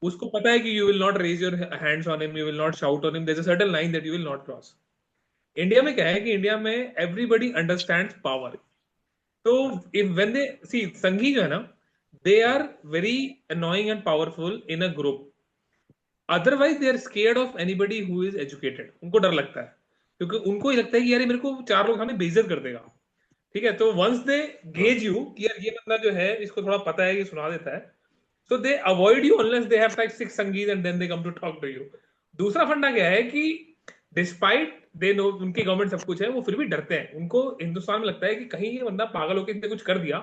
उसको पता है कि you will not raise your hands on him, you will not shout on him, there is a certain line that you will not cross. India में क्या है कि इंडिया में एवरीबडी अंडरस्टैंड्स पावर। तो if when they see Sanghi जो है ना, they are very annoying and powerful in a group. Otherwise they are scared of anybody who is educated. उनको डर लगता है क्योंकि उनको ही लगता है कि यार ये मेरे को चार लोग सामने बेइज्जत कर देगा। ठीक है, तो वंस दे हाँ गेज यू कि यार ये बंदा जो है इसको थोड़ा पता है, ये सुना देता है, so they avoid you unless they have like six sangeet and then they come to talk to you. दूसरा फंडा क्या है कि डिस्पाइट दे नो उनकी गवर्नमेंट सब कुछ है, वो फिर भी डरते हैं। उनको हिंदुस्तान में लगता है कि कहीं ये बंदा पागल होकर इसने कुछ कर दिया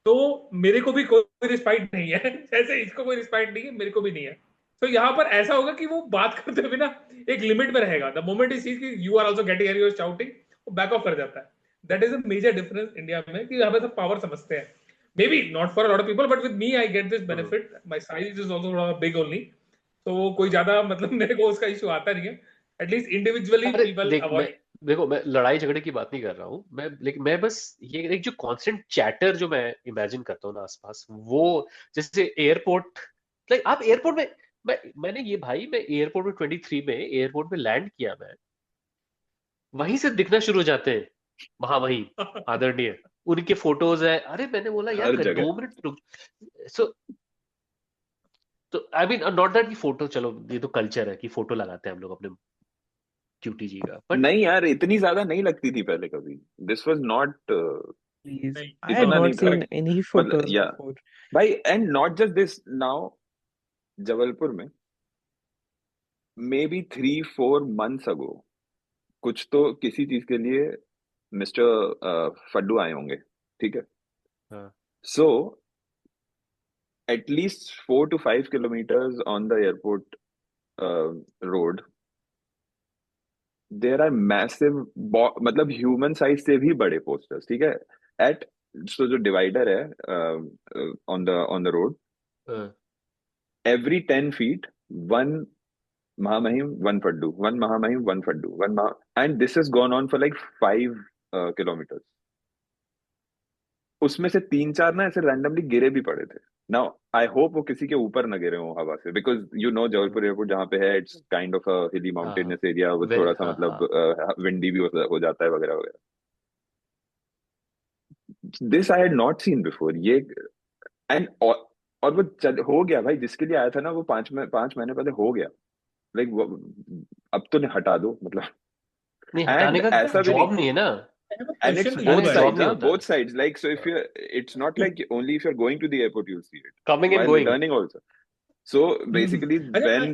तो मेरे को भी कोई रिस्पाइट नहीं है जैसे इसको कोई रिस्पाइट नहीं है, मेरे को भी नहीं है। तो यहाँ पर ऐसा होगा कि वो बात करते हुए ना एक लिमिट में रहेगा। The moment is that you are also getting angry और शाउटिंग, वो बैक ऑफ कर जाता है। That is a major difference India में कि यहाँ पे सब पावर समझते हैं। Maybe not for a lot of people but with me I get this benefit, my size is also थोड़ा बिग ओनली, तो कोई ज्यादा मतलब मेरे को उसका इशू आता नहीं है। एटलीस्ट इंडिविजुअली अरे पीपल देख मैं अवॉइड। देखो मैं लड़ाई झगड़े की बात नहीं कर रहा हूँ मैं, लेकिन मैं बस ये एक जो कांस्टेंट चैटर जो मैं इमेजिन करता हूँ ना आसपास, वो जैसे एयरपोर्ट, लाइक आप एयरपोर्ट में, मैंने ये भाई मैं एयरपोर्ट में 23 में एयरपोर्ट में लैंड किया, मैं वहीं से दिखना शुरू हो जाते हैं वहीं आदरणीय उनके फोटोज है। अरे मैंने बोला यार हर जगह 2 मिनट रुक। सो तो आई मीन नॉट दैट की फोटो, चलो ये तो कल्चर है कि फोटो लगाते हैं हम लोग अपने क्यूटी जी का, बट नहीं यार इतनी ज्यादा नहीं लगती थी पहले कभी। This was not Please. नहीं, I had इतना नहीं not था seen any मतलब photos या before. भाई and not just this now Jabalpur में मे बी 3-4 months अगो कुछ तो किसी चीज के लिए मिस्टर फड्डू आए होंगे, ठीक है। हाँ so at least 4 to 5 kilometers on the airport road there are massive, मतलब ह्यूमन साइज से भी बड़े पोस्टर्स, ठीक है, एट, सो जो डिवाइडर है ऑन द रोड, हाँ, every 10 feet, one Mahamahim, one Faddu, one Mahamahim, one Faddu, and this has gone on for like 5 kilometers. उसमें से 3-4 ना ऐसे रैंडमली गिरे भी पड़े थे. नाउ आई होप वो किसी के ऊपर ना गिरे हो हवा से, बिकॉज जबलपुर एयरपोर्ट जहाँ पे है, इट्स काइंड ऑफ अ हिली हाँ, माउंटेनियस एरिया, वो वे थोड़ा सा हाँ, मतलब विंडी भी हो जाता है वगैरह वगैरह. This I had not seen before ये. एंड और वो हो गया भाई, जिसके लिए आया था ना वो 5 महीने पहले हो गया. लाइक अब तो नहीं, हटा दो मतलब. नहीं हटाने एंड का ऐसा भी जॉब नहीं, नहीं है ना, I have a and it's question to हटाने you both का guys. जॉब sides, नहीं huh? होता. Both sides. Like, so if you, it's not like only if you're going to the airport you'll see it. Coming and While going. returning also. So basically, अच्छा, when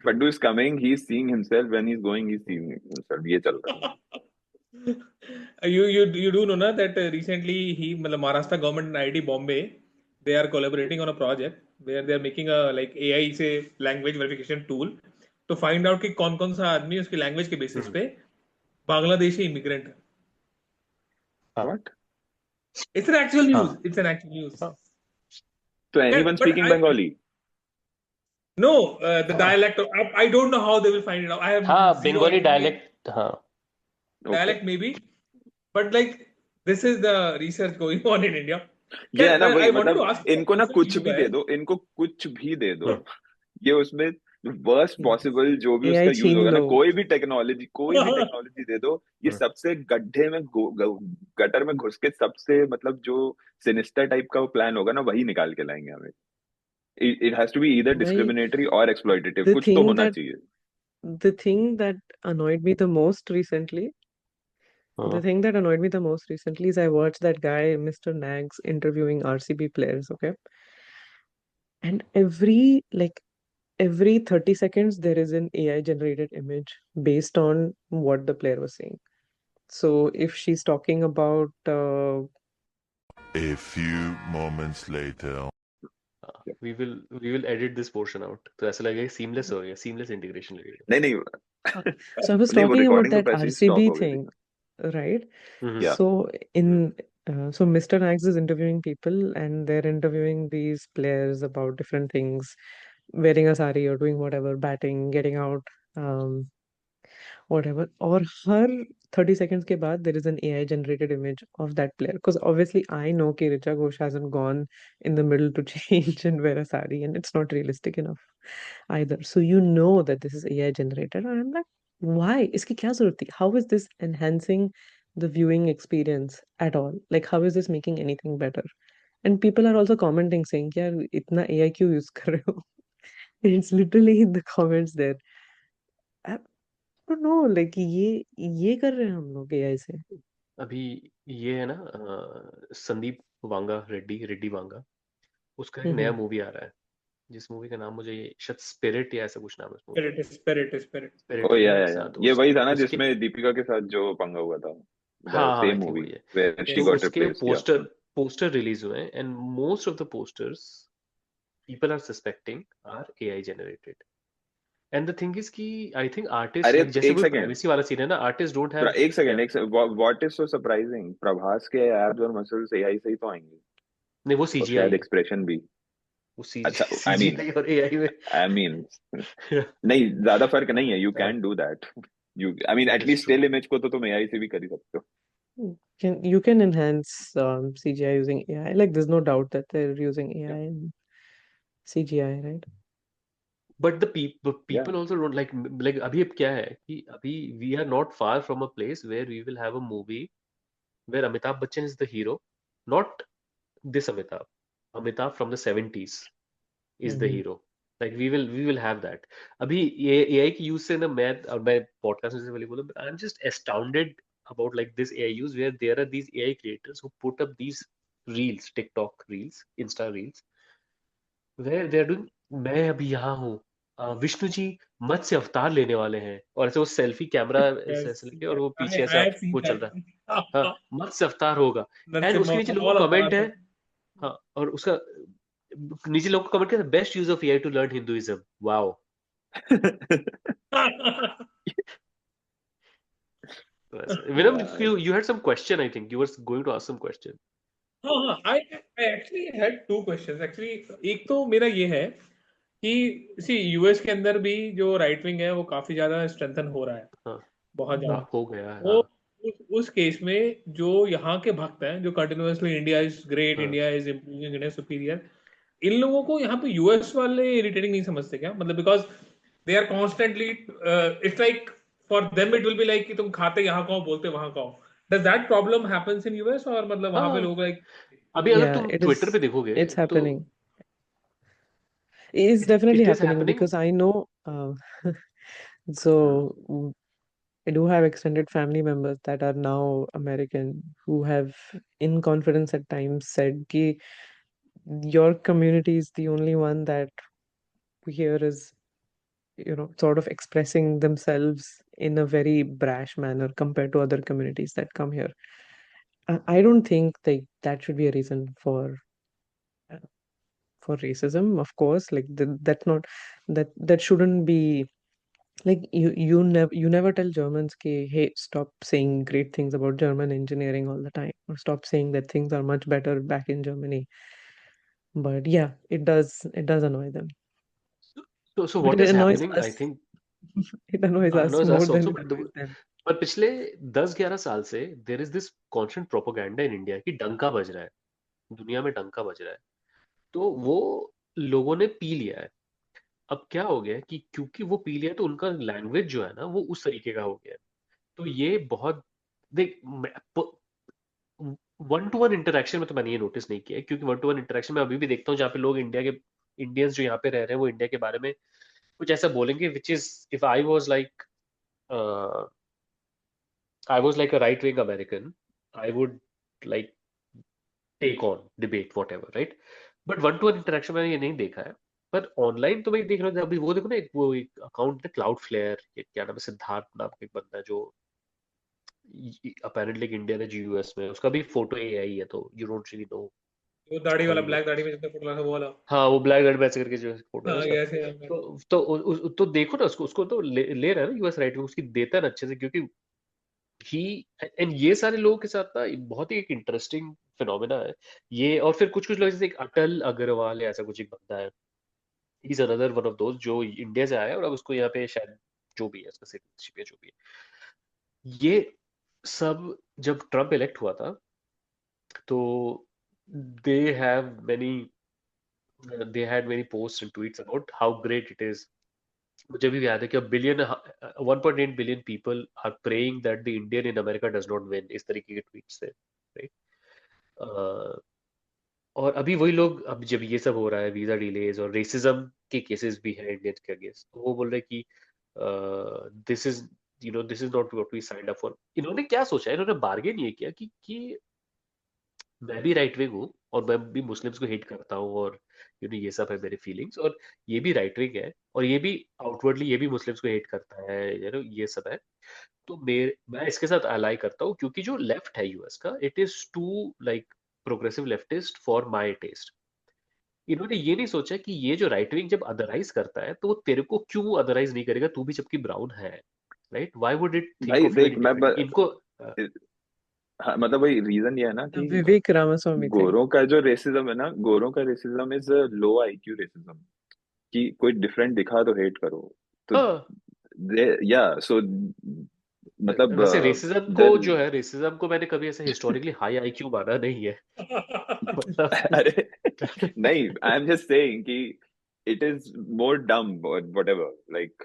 Faddu is coming, he's seeing himself. When he's going, he's seeing himself. ये चल रहा है. you do know na that recently मतलब Maharashtra government and IIT Bombay, they are collaborating on a project where they are making a like AI से language verification tool to find out कि कौन कौन सा आदमी उसकी language के basis पे बांग्लादेशी immigrant है. हाँ, What? It's an actual news. हाँ, It's an actual news. हाँ. So Yeah, anyone but speaking Bengali? no, the dialect. I don't know how they will find it out. I have हाँ, zero Bengali idea. Dialect, हाँ. Okay. Dialect maybe, but like this is the research going on in India. ये है ना I वही, wanted to मतलब ask इनको ना question to कुछ you भी दे guys. दो, इनको कुछ भी दे दो, हम्म. ये उसमें वर्स्ट पॉसिबल जो भी AI उसका यूज छीन होगा ना, लो. कोई भी टेक्नोलॉजी दे दो, ये सबसे गड्ढे में गटर में घुस के सबसे मतलब जो सिनिस्टर टाइप का वो प्लान होगा ना, वही निकाल के लाएंगे हमें. It has to be either भाई, डिस्क्रिमिनेटरी और एक्सप्लॉइटेटिव, the कुछ तो thing होना that चाहिए. the thing that annoyed me the most recently, the हाँ, thing that annoyed me the most recently is I watched that guy, Mr. Nags, interviewing RCB players, okay? And every 30 seconds there is an AI generated image based on what the player was saying. So if she's talking about A few moments later. we will edit this portion out, तो ऐसा लगेगा seamless हो गया, seamless integration लगेगा. नहीं so I was नहीं, वो talking about recording तो that पैसे ही स्टॉप RCB हो गई थी. thing, right? या So so Mr. Nags is interviewing people and they're interviewing these players about different things, wearing a sari or doing whatever, batting, getting out, whatever. और हर 30 seconds के बाद there is an AI generated image of that player. Because obviously I know कि Richa Ghosh hasn't gone in the middle to change and wear a sari, and it's not realistic enough either. So you know that this is AI generated, and I'm like, why? इसकी क्या जरूरत थी? How is this enhancing the viewing experience at all? Like, how is this making anything better? And people are also commenting saying, यार इतना AI क्यों use कर रहे हो? It's literally in the comments there. I don't know, like ये कर रहे हैं हम लोग AI से. अभी ये है ना संदीप रेड्डी वांगा, उसका एक नया मूवी आ रहा है, जिस मूवी का नाम मुझे शायद स्पिरिट या ऐसा कुछ नाम है उस मूवी Spirit. ओ या का. ये वही था ना जिसमें दीपिका के साथ जो पंगा हुआ था. हाँ, सेम I think मूवी वही है. where she तो got उसके replaced. Yeah. पोस्टर रिलीज हुए हैं, and most of the posters people are suspecting are AI generated. And the thing is कि I think artists, अरे like जैसे एक कोई सेकेंड, privacy वाला सीन है ना, artists don't have. एक second, what is so surprising, Prabhas के एब्स और मसल्स एआई से ही तो आएंगे. नहीं, वो और CGI शायद है, एक्सप्रेशन भी. वो अच्छा, आई मीन CGI और AI में. नहीं, ज्यादा फर्क नहीं है. You can do that. I mean That is at least true. Still image को तो तुम एआई से भी कर ही सकते हो. You can enhance CGI using AI. Like, there's no doubt that they're using AI and CGI, right? But the people also don't like अभी अब क्या है कि अभी we are not far from a place where we will have a movie where Amitabh Bachchan is the hero, not this Amitabh from the 70s is the hero. Like we will have that. अभी ये AI की use से ना मैं podcast में से पहले बोला, I'm just astounded about like this AI use where there are these AI creators who put up these reels, TikTok reels, Insta reels, where they are doing मैं अभी यहाँ हूँ, विष्णु जी मत्स्य अवतार लेने वाले हैं, और ऐसे वो सेल्फी कैमरा ऐसे लेके और वो पीछे ऐसा I have seen वो चल that. रहा है. हाँ, मत्स्य अवतार होगा, एंड उसके नीचे लोगों All का of कमेंट that. है. हाँ, और उसका नीचे लोगों का कमेंट किया, best use of AI to learn Hinduism. Wow. तो ऐसा विनम, you had some question, I think you were going to ask some question. हाँ, I actually had two questions. Actually, एक तो मेरा ये है कि यूएस के अंदर भी जो राइट विंग है वो काफी ज्यादा स्ट्रेंथन हो रहा है, हाँ, बहुत ज्यादा। हो गया है। वो हाँ, उस केस में जो यहाँ के भक्त हैं जो कंटिन्यूअसली इंडिया इज ग्रेट, हाँ। India is improving, India superior, इन लोगों को यहाँ पे यूएस वाले इरिटेटिंग नहीं समझते क्या? मतलब because they are constantly, it's like for them it will be like कि तुम खाते यहाँ का हो, बोलते वहां का हो। Does that problem happens in US, और मतलब वहां पे हाँ, लोग लाइक अभी अगर Yeah, तुम ट्विटर पे देखोगे it's तो happening. It's definitely it is happening happening. because I know. So I do have extended family members that are now American who have, in confidence at times, said कि your community is the only one that here is, sort of expressing themselves in a very brash manner compared to other communities that come here. I don't think that should be a reason uh, for racism, of course. Like that's not that shouldn't be like you never tell Germans कि hey, stop saying great things about German engineering all the time, or stop saying that things are much better back in Germany. But yeah, it does annoy them. So But what it is annoys happening, I us. think It annoys us annoys more us than also, it but annoys them. पर पिछले 10-11 साल से there is this constant propaganda in India कि डंका बज रहा है, दुनिया में डंका बज रहा है, तो वो लोगों ने पी लिया है। अब क्या हो गया है कि क्योंकि वो पी लिया है तो उनका लैंग्वेज जो है ना वो उस तरीके का हो गया है। तो ये बहुत देख, वन टू वन इंटरेक्शन में तो मैंने ये नोटिस नहीं किया है, क्योंकि वन टू वन इंटरेक्शन में अभी भी देखता हूँ जहाँ पे लोग इंडियंस जो यहाँ पे रह रहे हैं वो इंडिया के बारे में कुछ ऐसा बोलेंगे which is, if I was like a right wing American, I would like take on debate whatever, right? But one two one interaction मैंने ये नहीं देखा है। पर ऑनलाइन तो मैं देख रहा हूँ, अभी वो देखो ना, एक अकाउंट है क्लाउड फ्लेयर, क्या नाम है, सिद्धार्थ नाम का एक बंदा जो अपेरेंटली इंडियन है यूएस में, उसका भी फोटो एआई है, तो यू डोंट रियली नो वो दाढ़ी हाउ वाला, यू ब्लैक लुक। दाढ़ी में जिसने फोटो लगा था वो वाला। हाँ, वो ब्लैक एंड मैच करके जो फोटो है हाँ, उसका। ऐसे हम तो देखो ना, उसको तो ले रहा है ना यूएस राइट में, उसकी देता है ना अच्छे से, क्योंकि ही एंड ये सारे लोगों के साथ ना बहुत ही एक इंटरेस्टिंग फिनोमेना है ये। और फिर कुछ कुछ लोग, जैसे एक अटल अग्रवाल या ऐसा कुछ एक बंदा है, he is another one of दोस्त जो इंडिया से आया है और अब उसको यहाँ पे शायद जो भी है उसका सिटीजनशिप है जो भी है। ये सब जब ट्रम्प इलेक्ट हुआ था तो they have many they had many post and tweets about how great it is. मुझे भी याद है कि 1.8 billion people are praying that the Indian in America does not win, इस तरीके के ट्वीट्स थे, राइट। और अभी वही लोग, अब जब ये सब हो रहा है, वीजा डिलेज और रेसिज्म के केसेस भी हैं इंडियंस के अगेंस्ट, तो वो बोल रहे कि this is this is not what we signed up for. इन्होंने क्या सोचा, इन्होंने बार्गेन ये किया कि मैं भी राइट विंग हूँ और मैं भी मुस्लिम्स को हेट करता हूँ, और ये सब है मेरे फीलिंग्स, और ये भी राइट विंग है और ये भी आउटवर्डली ये भी मुस्लिम्स को हेट करता है, ये सब है। तो मैं इसके साथ अलाई करता हूँ, क्योंकि जो लेफ्ट है यूएस का, it is too like progressive leftist for my taste. इन्होंने ये नहीं सोचा कि ये जो राइट विंग जब अदराइज करता है तो वो तेरे को क्यों अदराइज नहीं करेगा, तू भी जबकि ब्राउन है, right? Why would it think भाई ऑफ यू देख एनी मैं डिफरेंटली इनको? हाँ, मतलब वही रीजन ये है ना The कि Vivek Ramaswamy thing. गोरों का जो रेसिज्म है ना, गोरों का racism is low IQ racism, कि कोई डिफरेंट दिखा तो हेट करो। तो हाँ, या सो मतलब वैसे रेसिज्म को देयर जो है, रेसिज्म को मैंने कभी ऐसे हिस्टोरिकली हाई आईक्यू माना नहीं है। मतलब अरे नहीं, आई एम जस्ट सेइंग कि इट इज मोर डम और whatever like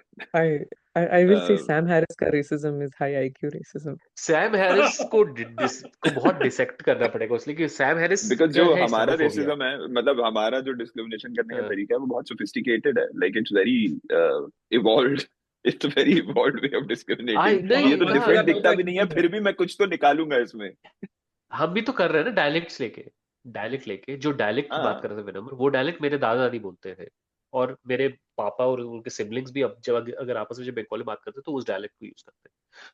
I will say Sam Harris का racism is high IQ racism. Sam Harris को बहुत डिसेक्ट करना पड़ेगा उसलिए कि सैम हैरिस बिकॉज का जो है हमारा इस्लामोफोबिया। रेसिज्म है, मतलब हमारा जो डिस्क्रिमिनेशन करने का हाँ, तरीका है वो बहुत सोफिस्टिकेटेड है, like it's very evolved, it's very evolved way of discriminating. ये तो नहीं, हाँ, डिफरेंट दिखता भी नहीं है, फिर भी मैं कुछ तो निकालूंगा इसमें। हम भी तो कर रहे हैं ना, डायलेक्ट लेके जो डायलेक्ट की बात हाँ कर रहे थे विनम्र, वो डायलेक्ट मेरे दादा दादी बोलते थे, और मेरे पापा और उनके सिबलिंग्स भी अब जब अगर आपस में जब बंगाली बात करते हैं तो उस डायलेक्ट को यूज करते हैं।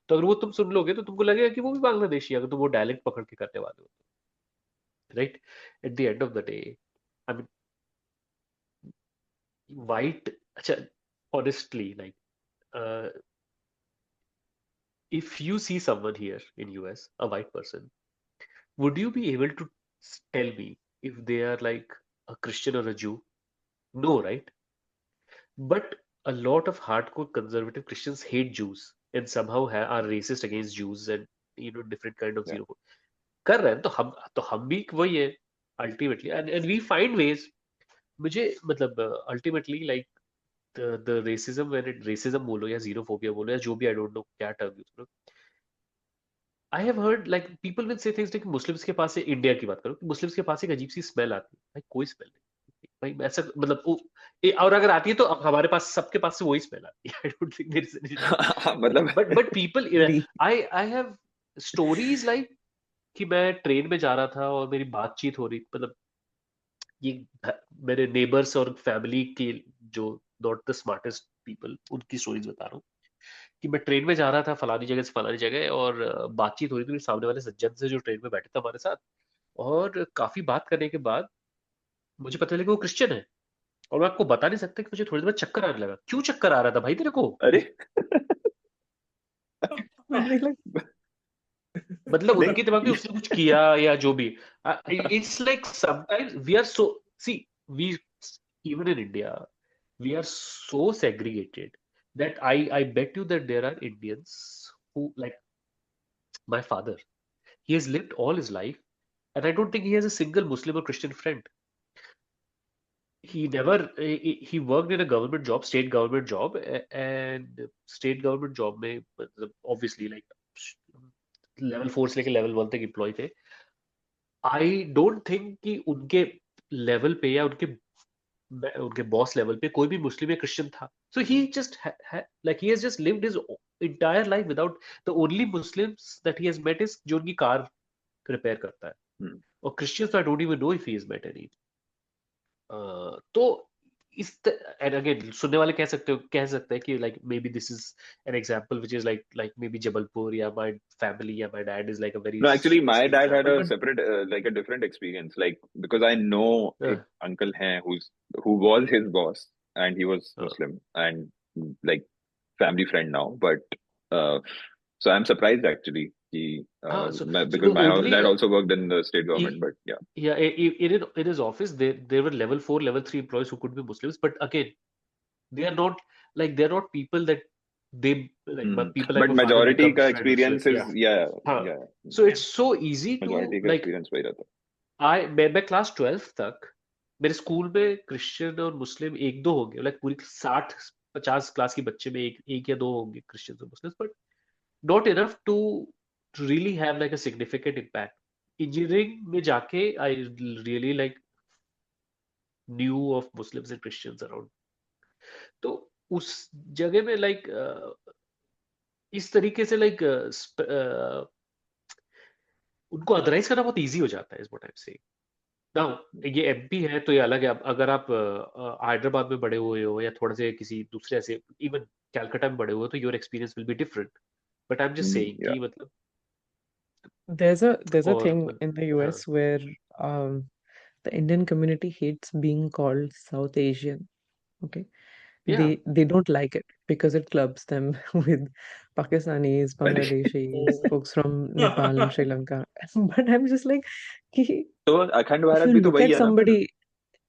तो अगर वो तुम सुन लोगे तो तुमको लगेगा कि वो भी बांग्लादेशी है, अगर तुम वो डायलेक्ट पकड़ के करने वाले हो, right? At the end of the day, I mean, white, अच्छा, honestly like if you see someone here in US, a white person, would you be able to tell me if they are like a Christian or a Jew? No, right? But a lot of hardcore conservative Christians hate Jews and somehow are racist against Jews and different kind of Yeah. कर रहे हैं तो हम भी वही है ultimately and we find ways. मुझे मतलब ultimately like the racism when it racism बोलो या xenophobia बोलो या जो भी I don't know क्या term use करो. I have heard like people will say things like Muslims के पास से इंडिया की बात करो मुस्लिम्स के पास एक अजीब सी स्मेल आती है भाई कोई स्मेल नहीं भाई ऐसा मतलब और अगर आती है तो हमारे पास सबके पास से वही स्मेल आती है I don't think there is any मतलब but people I have stories like कि मैं ट्रेन में जा रहा था और मेरी बातचीत हो रही मतलब ये मेरे नेबर्स और फैमिली के जो नॉट द स्मार्टेस्ट पीपल उनकी स्टोरीज बता रहा हूँ कि मैं ट्रेन में जा रहा था फलानी जगह से फलानी जगह और बातचीत हो रही थी मेरे सामने वाले सज्जन से जो ट्रेन में बैठे थे हमारे साथ और काफी बात करने के बाद मुझे पता चला कि वो क्रिश्चियन है और मैं आपको बता नहीं सकता कि मुझे थोड़ी देर बाद चक्कर आने लगा क्यों चक्कर आ रहा था भाई तेरे को अरे मतलब उनके दिमाग में उसने कुछ किया या जो भी it's like sometimes we are so see we even in India we are so segregated that I bet you that there are Indians who like my father he has lived all his life and I don't think he has a single Muslim or Christian friend. He never he worked in a government job state government job and state government job में obviously like level 4 से लेकर level 1 तक employee थे. I don't think कि उनके level पे या उनके बॉस लेवल पे कोई भी मुस्लिम या क्रिश्चियन था so he just like he has just lived his entire life without the only Muslims that he has met is जो उनकी कार रिपेयर करता है और Christians I don't even know if he has met any तो इस and again सुनने वाले कह सकते हैं कि like may be this is an example which is like may be Jabalpur या माय फैमिली या my dad is like a very No, actually, my dad had a separate, like a different experience. Like because I know a uncle hai who was his boss, and he was Muslim and like family friend now. But so I'm surprised actually. Because my dad also worked in the state government, but yeah. In his office, there were level 4, level 3 employees who could be Muslims, but again, they're not people that they like people like But majority का experience is yeah. So it's so easy to majority का like experience वही रहता है. मैं class 12 तक मेरे school में Christian और मुस्लिम एक दो होंगे लाइक पूरी 60-50 क्लास के बच्चे में एक या दो होंगे क्रिश्चियन और Muslim but not enough to really have like a significant impact. Engineering में जाके I really like knew of Muslims and Christians around. तो उस जगह में like इस तरीके से like उनको अदराइज करना बहुत इजी हो जाता है is what I'm saying. Now ये एमपी है तो ये अलग है अगर आप हैदराबाद में बड़े हुए हो या थोड़ा से किसी दूसरे ऐसे इवन कैलकाटा में बड़े हुए हो तो your experience will be different. But I'm just saying कि मतलब There's a thing in the US where the Indian community hates being called South Asian. Okay. Yeah. They don't like it because it clubs them with Pakistanis, Bangladeshis, folks from Nepal and Sri Lanka. But I'm just like, तो अखंड Bharat if भी you तो look वही at है ना. somebody,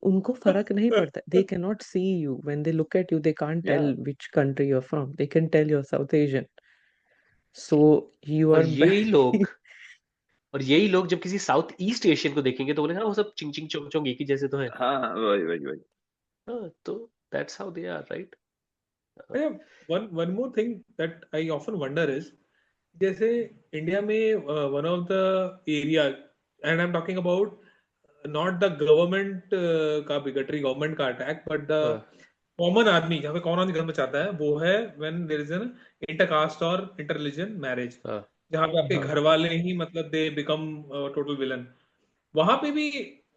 उनको फर्क नहीं पड़ता. They cannot see you. When they look at you, they can't tell which country you're from. They can tell you're South Asian. So you are और यही लोग जब किसी साउथ ईस्ट एशियन को देखेंगे तो बोलेंगे वो सब चिंग चिंग चोंग चोंग एक ही जैसे तो है. हाँ वही. तो that's how they are, right? One more thing that I often wonder is जैसे इंडिया में one of the area and I'm talking about not the government का bigotry government का attack but the common आदमी जहाँ पे कौन आदमी घर में चाहता है वो है when there is an intercaste or interreligion marriage जहाँ पे आपके घर वाले ही मतलब दे बिकम टोटल विलन वहां पे भी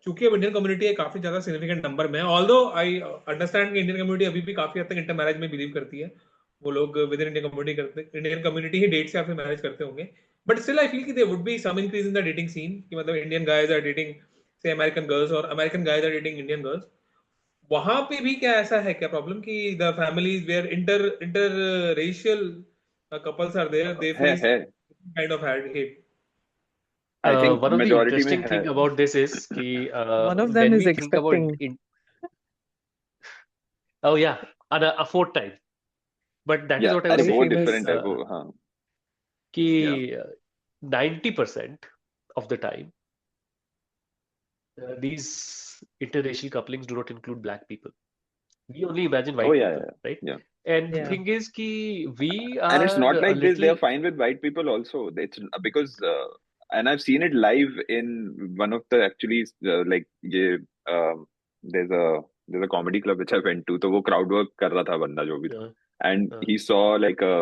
चूंकि इंडियन कम्युनिटी है काफी ज्यादा सिग्निफिकेंट नंबर में ऑल्दो आई अंडरस्टैंड कि इंडियन कम्युनिटी अभी भी काफी हद तक इंटर मैरिज में बिलीव करती है वो लोग विद इन इंडियन कम्युनिटी ही डेट से या फिर मैरिज करते होंगे बट स्टिल आई फील कि there would be some increase in the dating scene कि मतलब इंडियन गाइज आर डेटिंग से अमेरिकन गर्ल्स और American guys are dating Indian girls वहां पे भी क्या ऐसा है क्या प्रॉब्लम कि the families where interracial couples are there, they है face kind of hate. I think one of the majority में interesting है. thing about this is कि One of them when is we think about expecting. oh yeah, a fourth time, but that is Yeah, what I was अरे Very वो saying famous. different है वो, हाँ. कि Yeah. 90% of the time these interracial couplings do not include black people. We only imagine white Oh yeah, people, right? yeah. And the Yeah. thing is कि we And it's are not a like this. They are little fine with white people also. It's because, and I've seen it live in one of the actually like ये there's a comedy club which I went to. तो वो crowd work कर रहा था बंदा जो भी था. And he saw like a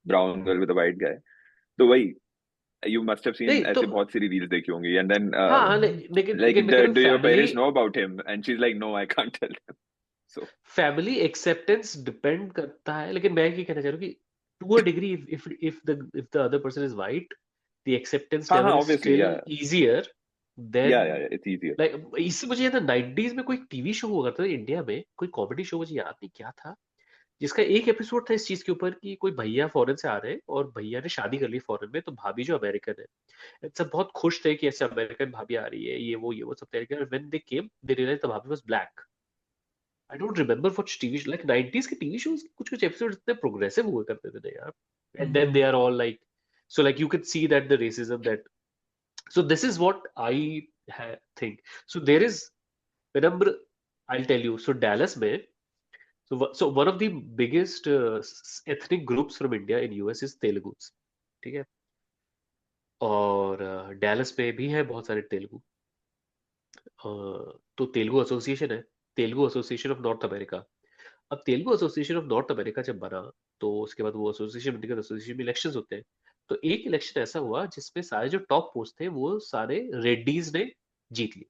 brown girl with a white guy. तो वही you must have seen नहीं ऐसे तो बहुत सारी reels देखी होंगी. And then हाँ लेकिन like लेकिन मैं कह रहा हूँ do your family parents know about him? And she's like, no, I can't tell them. So family acceptance depend करता है लेकिन मैं ये कहना चाह रहा हूँ कि to a degree if the other person is white the acceptance हाँ level is obviously still yeah easier than yeah it's easier. like इससे मुझे याद है 90s में कोई टीवी शो हुआ करता था इंडिया में कोई कॉमेडी शो मुझे याद नहीं क्या था जिसका एक एपिसोड था इस चीज के ऊपर कि कोई भैया फॉरेन से आ रहे हैं और भैया ने शादी कर ली फॉरेन में तो भाभी जो अमेरिकन है सब बहुत खुश थे कि ऐसे अमेरिकन भाभी आ रही है ये वो सब तरीके when they came they realise the bhabhi was black I don't remember what TV like 90s के टीवी शोज कुछ एपिसोड इतने प्रोग्रेसिव हुआ करते थे ना यार and then they are all like so like you could see that the racism that so this is what I think so there is whenever I'll tell you so Dallas में so one of the biggest ethnic groups from India in US is Telugus ठीक है और Dallas में भी है बहुत सारे तेलुगु तो तेलुगु एसोसिएशन है Telugu association of North America अब Telugu association of North America जब बना तो उसके बाद वो एसोसिएशन बनकर एसोसिएशन में इलेक्शंस होते हैं तो एक इलेक्शन ऐसा हुआ जिसमें सारे जो टॉप पोस्ट थे वो सारे रेड्डीज ने जीत लिए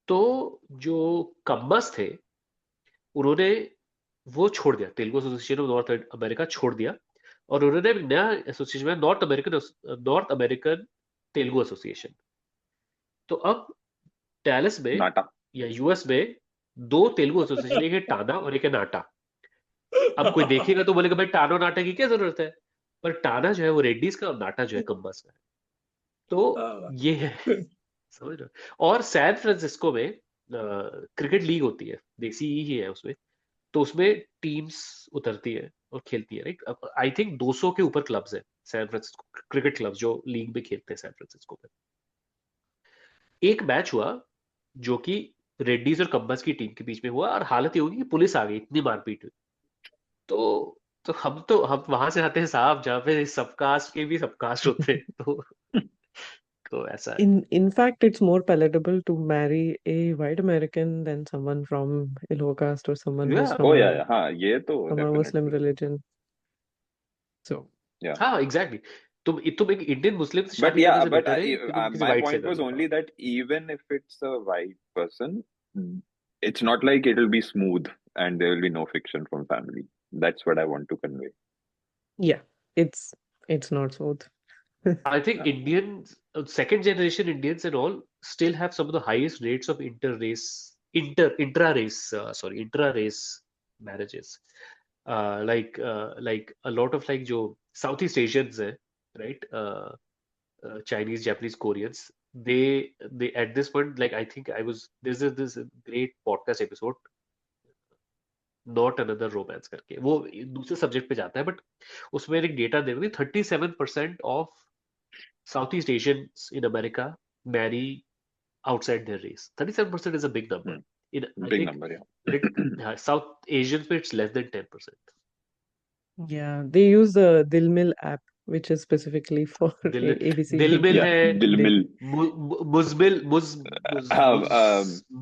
तो जो कम्मस थे उन्होंने वो छोड़ दिया Telugu association of North America छोड़ दिया और उन्होंने एक नया एसोसिएशन में नॉर्थ अमेरिकन तेलुगु एसोसिएशन तो अब डैलस में नाटा या यूएस में दो तेलुगु एसोसिएशन एक है टाना और एक है नाटा अब कोई देखेगा तो बोलेगा भाई टानो नाटा की क्या जरूरत है पर टाना जो है वो रेड्डीज का और नाटा जो है कम्बस का तो ये है समझ रहे और सैन फ्रांसिस्को में क्रिकेट लीग होती है देसी ही है उसमें तो उसमें टीम्स उतरती है और खेलती है राइट आई थिंक 200 के ऊपर क्लब्स है सैन फ्रांसिस्को क्रिकेट क्लब्स जो लीग में खेलते हैं सैन फ्रांसिस्को में एक मैच हुआ जो कि रेड्डीज और कम्बस की टीम के बीच में हुआ और हालत ये होगी कि पुलिस आ गई इतनी मारपीट हुई तो हम वहां से आते हैं साहब जहाँ पे सब कास्ट के भी सब कास्ट होते हैं तो ऐसा है In fact, it's more palatable to marry a white American than someone from a low caste or someone who's Yeah. from oh a yeah हाँ ये तो from a Muslim definitely religion. So yeah हाँ exactly तुम एक Indian Muslim से but शादी yeah करने से but बेटर है कि तुम किसी my वाइट से point कर was low only that even if it's a white person it's not like it will be smooth and there will be no friction from family. That's what I want to convey. yeah, it's not smooth. I think Indians, second generation Indians and all still have some of the highest rates of intra-race marriages. Like a lot of like जो Southeast Asians है, right? Chinese, Japanese, Koreans. They at this point, like I think there's this great podcast episode, Not Another Romance करके वो दूसरे subject पे जाता है but उसमें एक डेटा दे रही 37% of Southeast Asians in America marry outside their race. 37% is a big number. Big number, yeah. South Asians, it's less than 10%. Yeah, they use the Dilmil app, which is specifically for ABC. Dilmil है, Dilmil.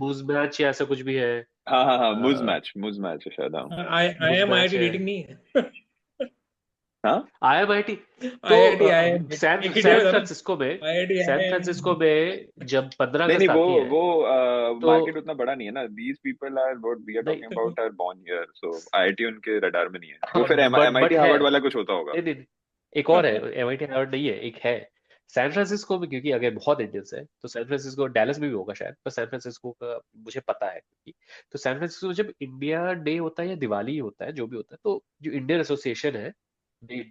Muzmatch या ऐसा कुछ भी है. हाँ Muzmatch शायद हाँ. IIT dating नहीं है. हाँ? IIT तो सैन फ्रांसिस्को में जब 15 अगस्त आती है वो मार्केट उतना बड़ा नहीं है ना. These people are what we are talking about are born here, so IIT उनके रडार में नहीं है. तो फिर MIT हार्वर्ड वाला कुछ होता होगा. नहीं एक और है MIT हार्वर्ड नहीं है एक है सैन फ्रांसिस्को में क्योंकि अगर बहुत इंडियंस है तो सैन फ्रांसिस्को, डैलस में भी होगा शायद, पर सैन फ्रांसिस्को का मुझे पता है क्योंकि, तो सैन फ्रांसिस्को में जब इंडिया डे होता है या दिवाली होता है जो भी होता है, तो जो इंडियन एसोसिएशन है, they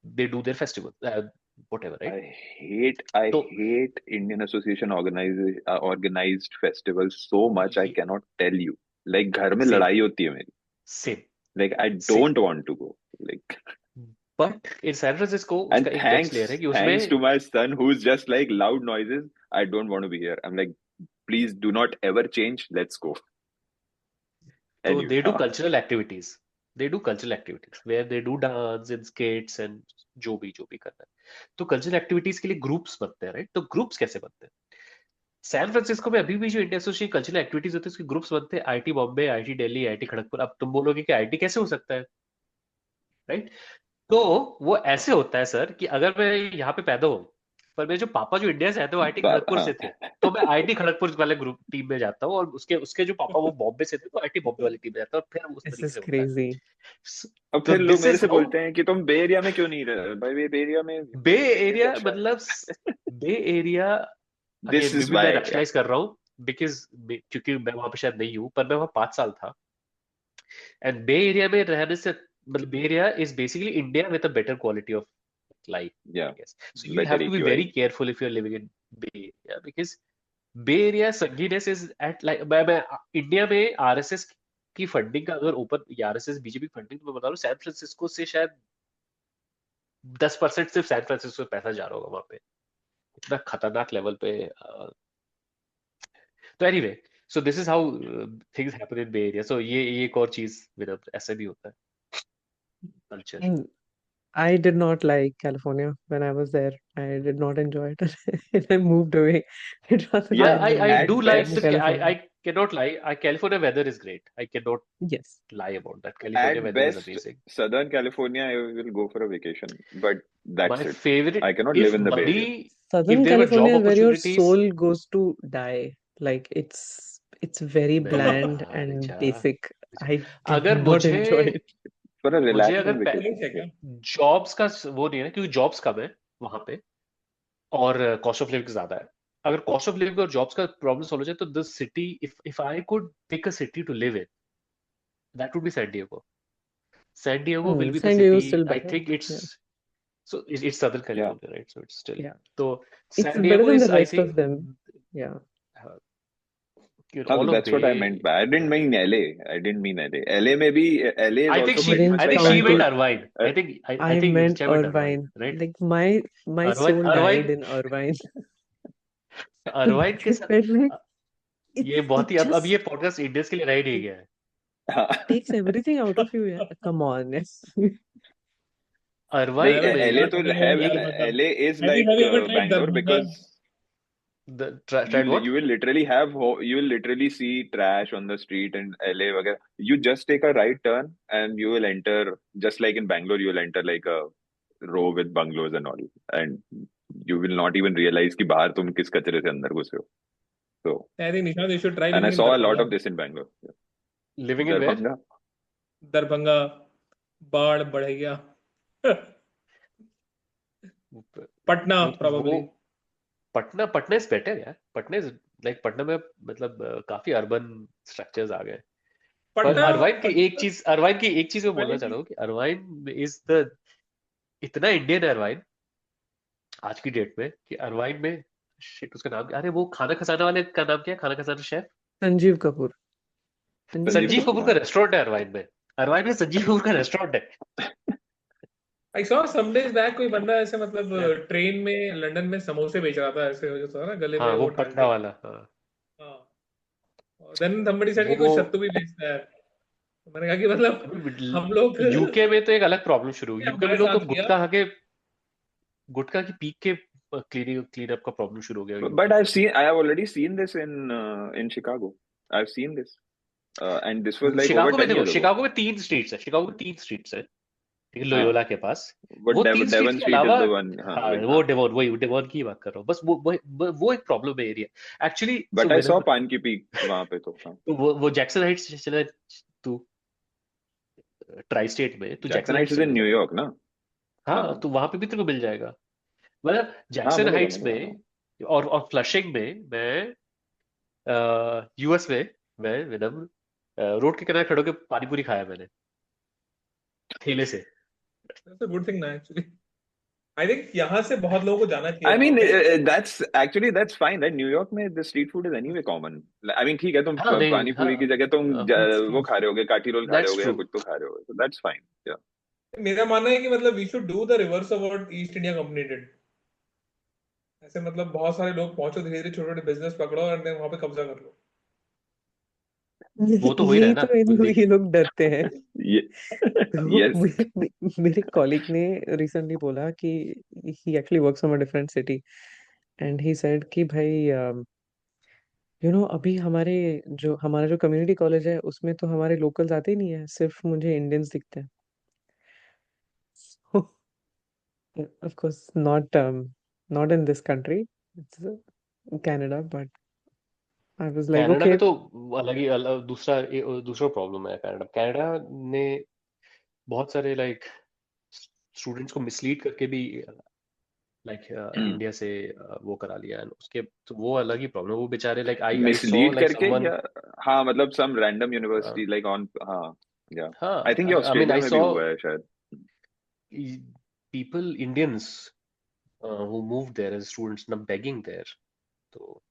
they do their festival whatever, I right? I तो hate Indian Association organized festivals so much. I ये cannot tell you. Like घर में सेम लड़ाई होती है मेरी. Same Like I same don't want to go. Like but in San Francisco and उसका एक नेक्स्ट लेयर है कि thanks to उसमें my son who's just like loud noises. I don't want to be here. I'm like, please do not ever change. Let's go. तो Anyway, they do cultural activities, they do cultural activities where they do dance and skates and जो भी करना है, तो cultural activities के लिए groups बनते हैं, राइट? तो ग्रुप्स कैसे बनते हैं? सैन फ्रांसिस्को में अभी भी जो इंडिया एसोसिएशन कल्चरल एक्टिविटीज होती है उसके ग्रुप्स बनते हैं, IT Bombay, IT Delhi, IT Kharagpur. अब तुम बोलोगे कि आईटी कैसे हो सकता है, राइट? तो वो ऐसे होता है सर कि अगर मैं यहाँ पे पैदा हूँ, पर मेरे जो पापा जो इंडिया से आए थे वो आईटी खड़गपुर से थे, तो मैं आईटी खड़गपुर वाले ग्रुप टीम में जाता हूँ, और उसके उसके जो पापा वो बॉम्बे से थे तो आईटी बॉम्बे वाली टीम में जाता हूँ, और फिर उस This तरीके is से होता है। crazy. अब तो फिर लोग दिस मेरे इज से हाउ बोलते हैं कि तुम बे एरिया में क्यों नहीं रहे भाई? बे एरिया में बे एरिया अच्छा है. मतलब Bay area, This again is may why. मैं रैशनलाइज कर रहा हूँ बिकॉज क्योंकि मैं वहां पे शायद नहीं हूँ, पर मैं वहां 5 साल था, एंड बे एरिया में रहने से मतलब Bay area is basically India with a better quality of life, Yeah, I guess. So you better have to be very EQI. careful if you're living in Bay Area because Bay Area संगीनेस is at like मैं India में RSS की funding का अगर ऊपर RSS BJP funding मैं बता रहा हूँ, सैन फ्रांसिस्को से शायद 10% सिर्फ सैन फ्रांसिस्को में पैसा जा रहा होगा वहां पे, इतना खतरनाक लेवल पे। तो anyway, so this is how things happen in Bay area. सो ये एक और चीज मेरा ऐसा भी होता है culture. And I did not like California when I was there. I did not enjoy it. And I moved away. It was a Yeah, terrible I at do like best, the California. I cannot lie. California weather is great. I cannot Yes. lie about that. California at weather is best, amazing. Southern California, I will go for a vacation, but that's My it. favorite, I cannot if live in the Bay Area. money, if Southern there were job California is where your opportunities, soul goes to die. Like it's very नहीं bland यार and जा, basic. I did अगर not enjoy मुझे it. For a मुझे relaxing अगर vacation. है क्या? Jobs का वो नहीं है ना, क्योंकि जॉब्स कम है वहां पे और कॉस्ट ऑफ लिविंग ज्यादा है। अगर कॉस्ट ऑफ लिविंग और जॉब्स का प्रॉब्लम सॉल्व हो जाए तो the city, if I could pick a city to live in, that would be San Diego. San Diego will be the San Diego is city. still I better. think it's Yeah. so it's Southern Yeah. California, right? So it's still Yeah. so It's San better Diego than is, the I rest of think, them. Yeah. all of That's what I meant. Bay. I didn't mean LA. I didn't mean LA. LA may be LA is I think also she, pretty Didn't much I think like she count meant it. Irvine. uh, I I think meant Richa meant Irvine, Irvine. right? Like my Irvine, soul died Irvine, in Irvine. Irvine के I साथ felt like ये बहुत it ही अब ये just podcast Indians के लिए रह ही नहीं गया है। takes everything out of you. Yeah. Come on. Yes. Irvine नहीं, में LA तो है. एक मतलब LA is have like you ever tried Bangalore Darbhanga? because tried what? you will literally you will literally see trash on the street in LA वगैरह. You just take a right turn and you will enter, just like in Bangalore, you will enter like a row with bungalows and all, and you will not even realize कि बाहर तुम किस कचरे से अंदर घुसे हो. So, I think Nishant, you should try and I living in saw a lot Darbhanga. of this in Bangalore. Living in where? Darbhanga. Darbhanga, बाढ़, बढ़ैया, पटना probably. वो पटना इज बेटर यार। पटना इज लाइक पटना में मतलब काफी अर्बन स्ट्रक्चर्स आ गए। पर पटना अरवाइन की एक चीज मैं बोलना चाह रहा हूँ कि अरवाइन इज द इतना इंडियन अरवाइन आज की डेट में कि अरवाइन में शिट उसका नाम अरे वो खाना खजाना वाले का नाम क्या है? खाना खजाना chef Sanjeev Kapoor. Sanjeev Kapoor का रेस्टोरेंट है अरवाइन में संजीव कपूर का रेस्टोरेंट है। I saw some days back कोई बंदा ऐसे मतलब ट्रेन में लंदन में समोसे बेच रहा था, ऐसे हो जाता था ना गले हाँ में वो वो डाल पटना के। वाला हाँ हाँ। Then somebody said कि वो कोई सत्तू भी बेचता है। तो मैंने कहा कि मतलब हम लोग यूके में तो एक अलग प्रॉब्लम शुरू हुई। यूके में हमारे लोग तो साथ किया। गुटखा खा के गुटखा की पीक के क्लीन अप का प्रॉब्लम शुरू हो गया। But I have already seen this in Chicago. I've seen this, and this was like over Chicago में 10 देखो, years ago. शिकागो में 3 स्ट्रीट्स है। शिकागो में 3 स्ट्रीट्स है, ठीक है, लोयोला के पास। But वो 3 Devon स्ट्रीट्स के Street अलावा is the one. हाँ वो डेवॉन की बात कर रहा हूँ। बस वो एक प्रॉब्लम है area actually. But I saw Pan Ki Peak वहां पे तो. हाँ. तो वो जैक्सन हाइट्स चला तू ट्राई स्टेट में, तो Jackson Heights is in New York, ना? हाँ तो वहां पे भी तेरे को मिल जाएगा। मतलब हाँ जैक्सन मिलेगा हाइट्स मिलेगा में और फ्लशिंग में मैं यूएस में मैं विनम्र रोड के किनारे खड़े होकर पानी पूरी खाया मैंने ठेले से। That's a good thing ना actually. I think यहाँ से बहुत लोगों को जाना चाहिए I वहाँ mean, पे। that's fine, right? न्यूयॉर्क में the street food is anyway common. I mean, ठीक है, तुम हाँ नहीं पानी पूरी की हाँ जगह तुम वो खा रहे होगे, काठी रोल खा रहे दैट्स होगे ट्रू। या कुछ तो खा रहे होगे, so that's fine. Yeah. मेरा मानना है कि मतलब we should do the reverse of what East India Company did. ऐसे मतलब बहुत सारे लोग पहुंचो धीरे धीरे छोटे छोटे बिजनेस पकड़ो और then वहाँ पे कब्जा कर लो। वो तो हो ही रहा यही है ना तो कुलदीप। ये लोग डरते हैं। Ye- तो Yes. मेरे कॉलीग ने रिसेंटली बोला कि he actually works from a different city and he said कि भाई अभी हमारा जो कम्युनिटी कॉलेज है उसमें तो हमारे लोकल्स आते ही नहीं है, सिर्फ मुझे इंडियंस दिखते हैं। Of course not in this country, it's Canada, but I was like Canada में okay. तो अलग दूसरा प्रॉब्लम है। कनाडा कनाडा ने बहुत सारे लाइक स्टूडेंट्स को मिसलीड करके भी लाइक इंडिया से वो करा लिया है उसके, तो वो अलग ही प्रॉब्लम है। वो बेचारे like I saw Mislead like करके समवन या हाँ मतलब some random university like on हाँ yeah. हाँ I think ये आई मीन ऑस्ट्रेलिया आई में भी सॉ हुआ है शायद. People Indians who moved there as students now begging there। तो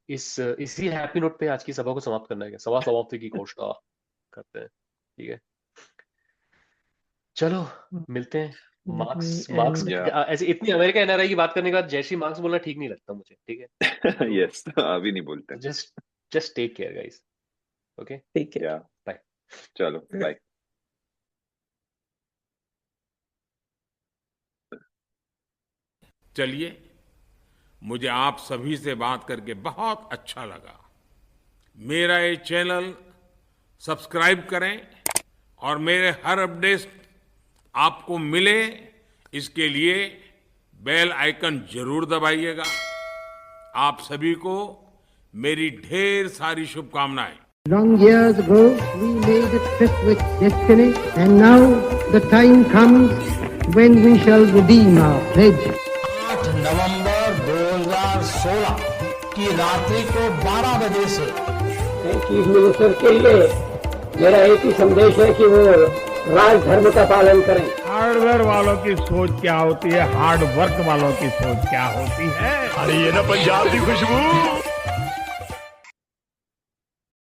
इसी हैप्पी नोट पे आज की सभा को समाप्त करना है क्या? सभा समाप्ति की घोषणा करते हैं, ठीक है? चलो मिलते हैं। Let marks me marks end. Yeah. ऐसे इतनी अमेरिका एनआरआई की बात करने के बाद जय श्री मार्क्स बोलना ठीक नहीं लगता मुझे, ठीक है? Yes. अभी नहीं बोलते. Just take care guys, okay? ठीक है। Yeah. बाय। चलो bye. चलिए, मुझे आप सभी से बात करके बहुत अच्छा लगा। मेरा ये चैनल सब्सक्राइब करें और मेरे हर अपडेट आपको मिले इसके लिए बेल आइकन जरूर दबाइएगा। आप सभी को मेरी ढेर सारी शुभकामनाएं। Long years ago, we made a trip with destiny, and now the time comes when we shall redeem our pledge. 8 नवंबर 2016 की रात्रि को 12 बजे से चीफ मिनिस्टर के लिए मेरा एक ही संदेश है कि वो राजधर्म का पालन करें। हार्डवेयर वालों की सोच क्या होती है, हार्ड वर्क वालों की सोच क्या होती है। अरे ये ना पंजाब की खुशबू।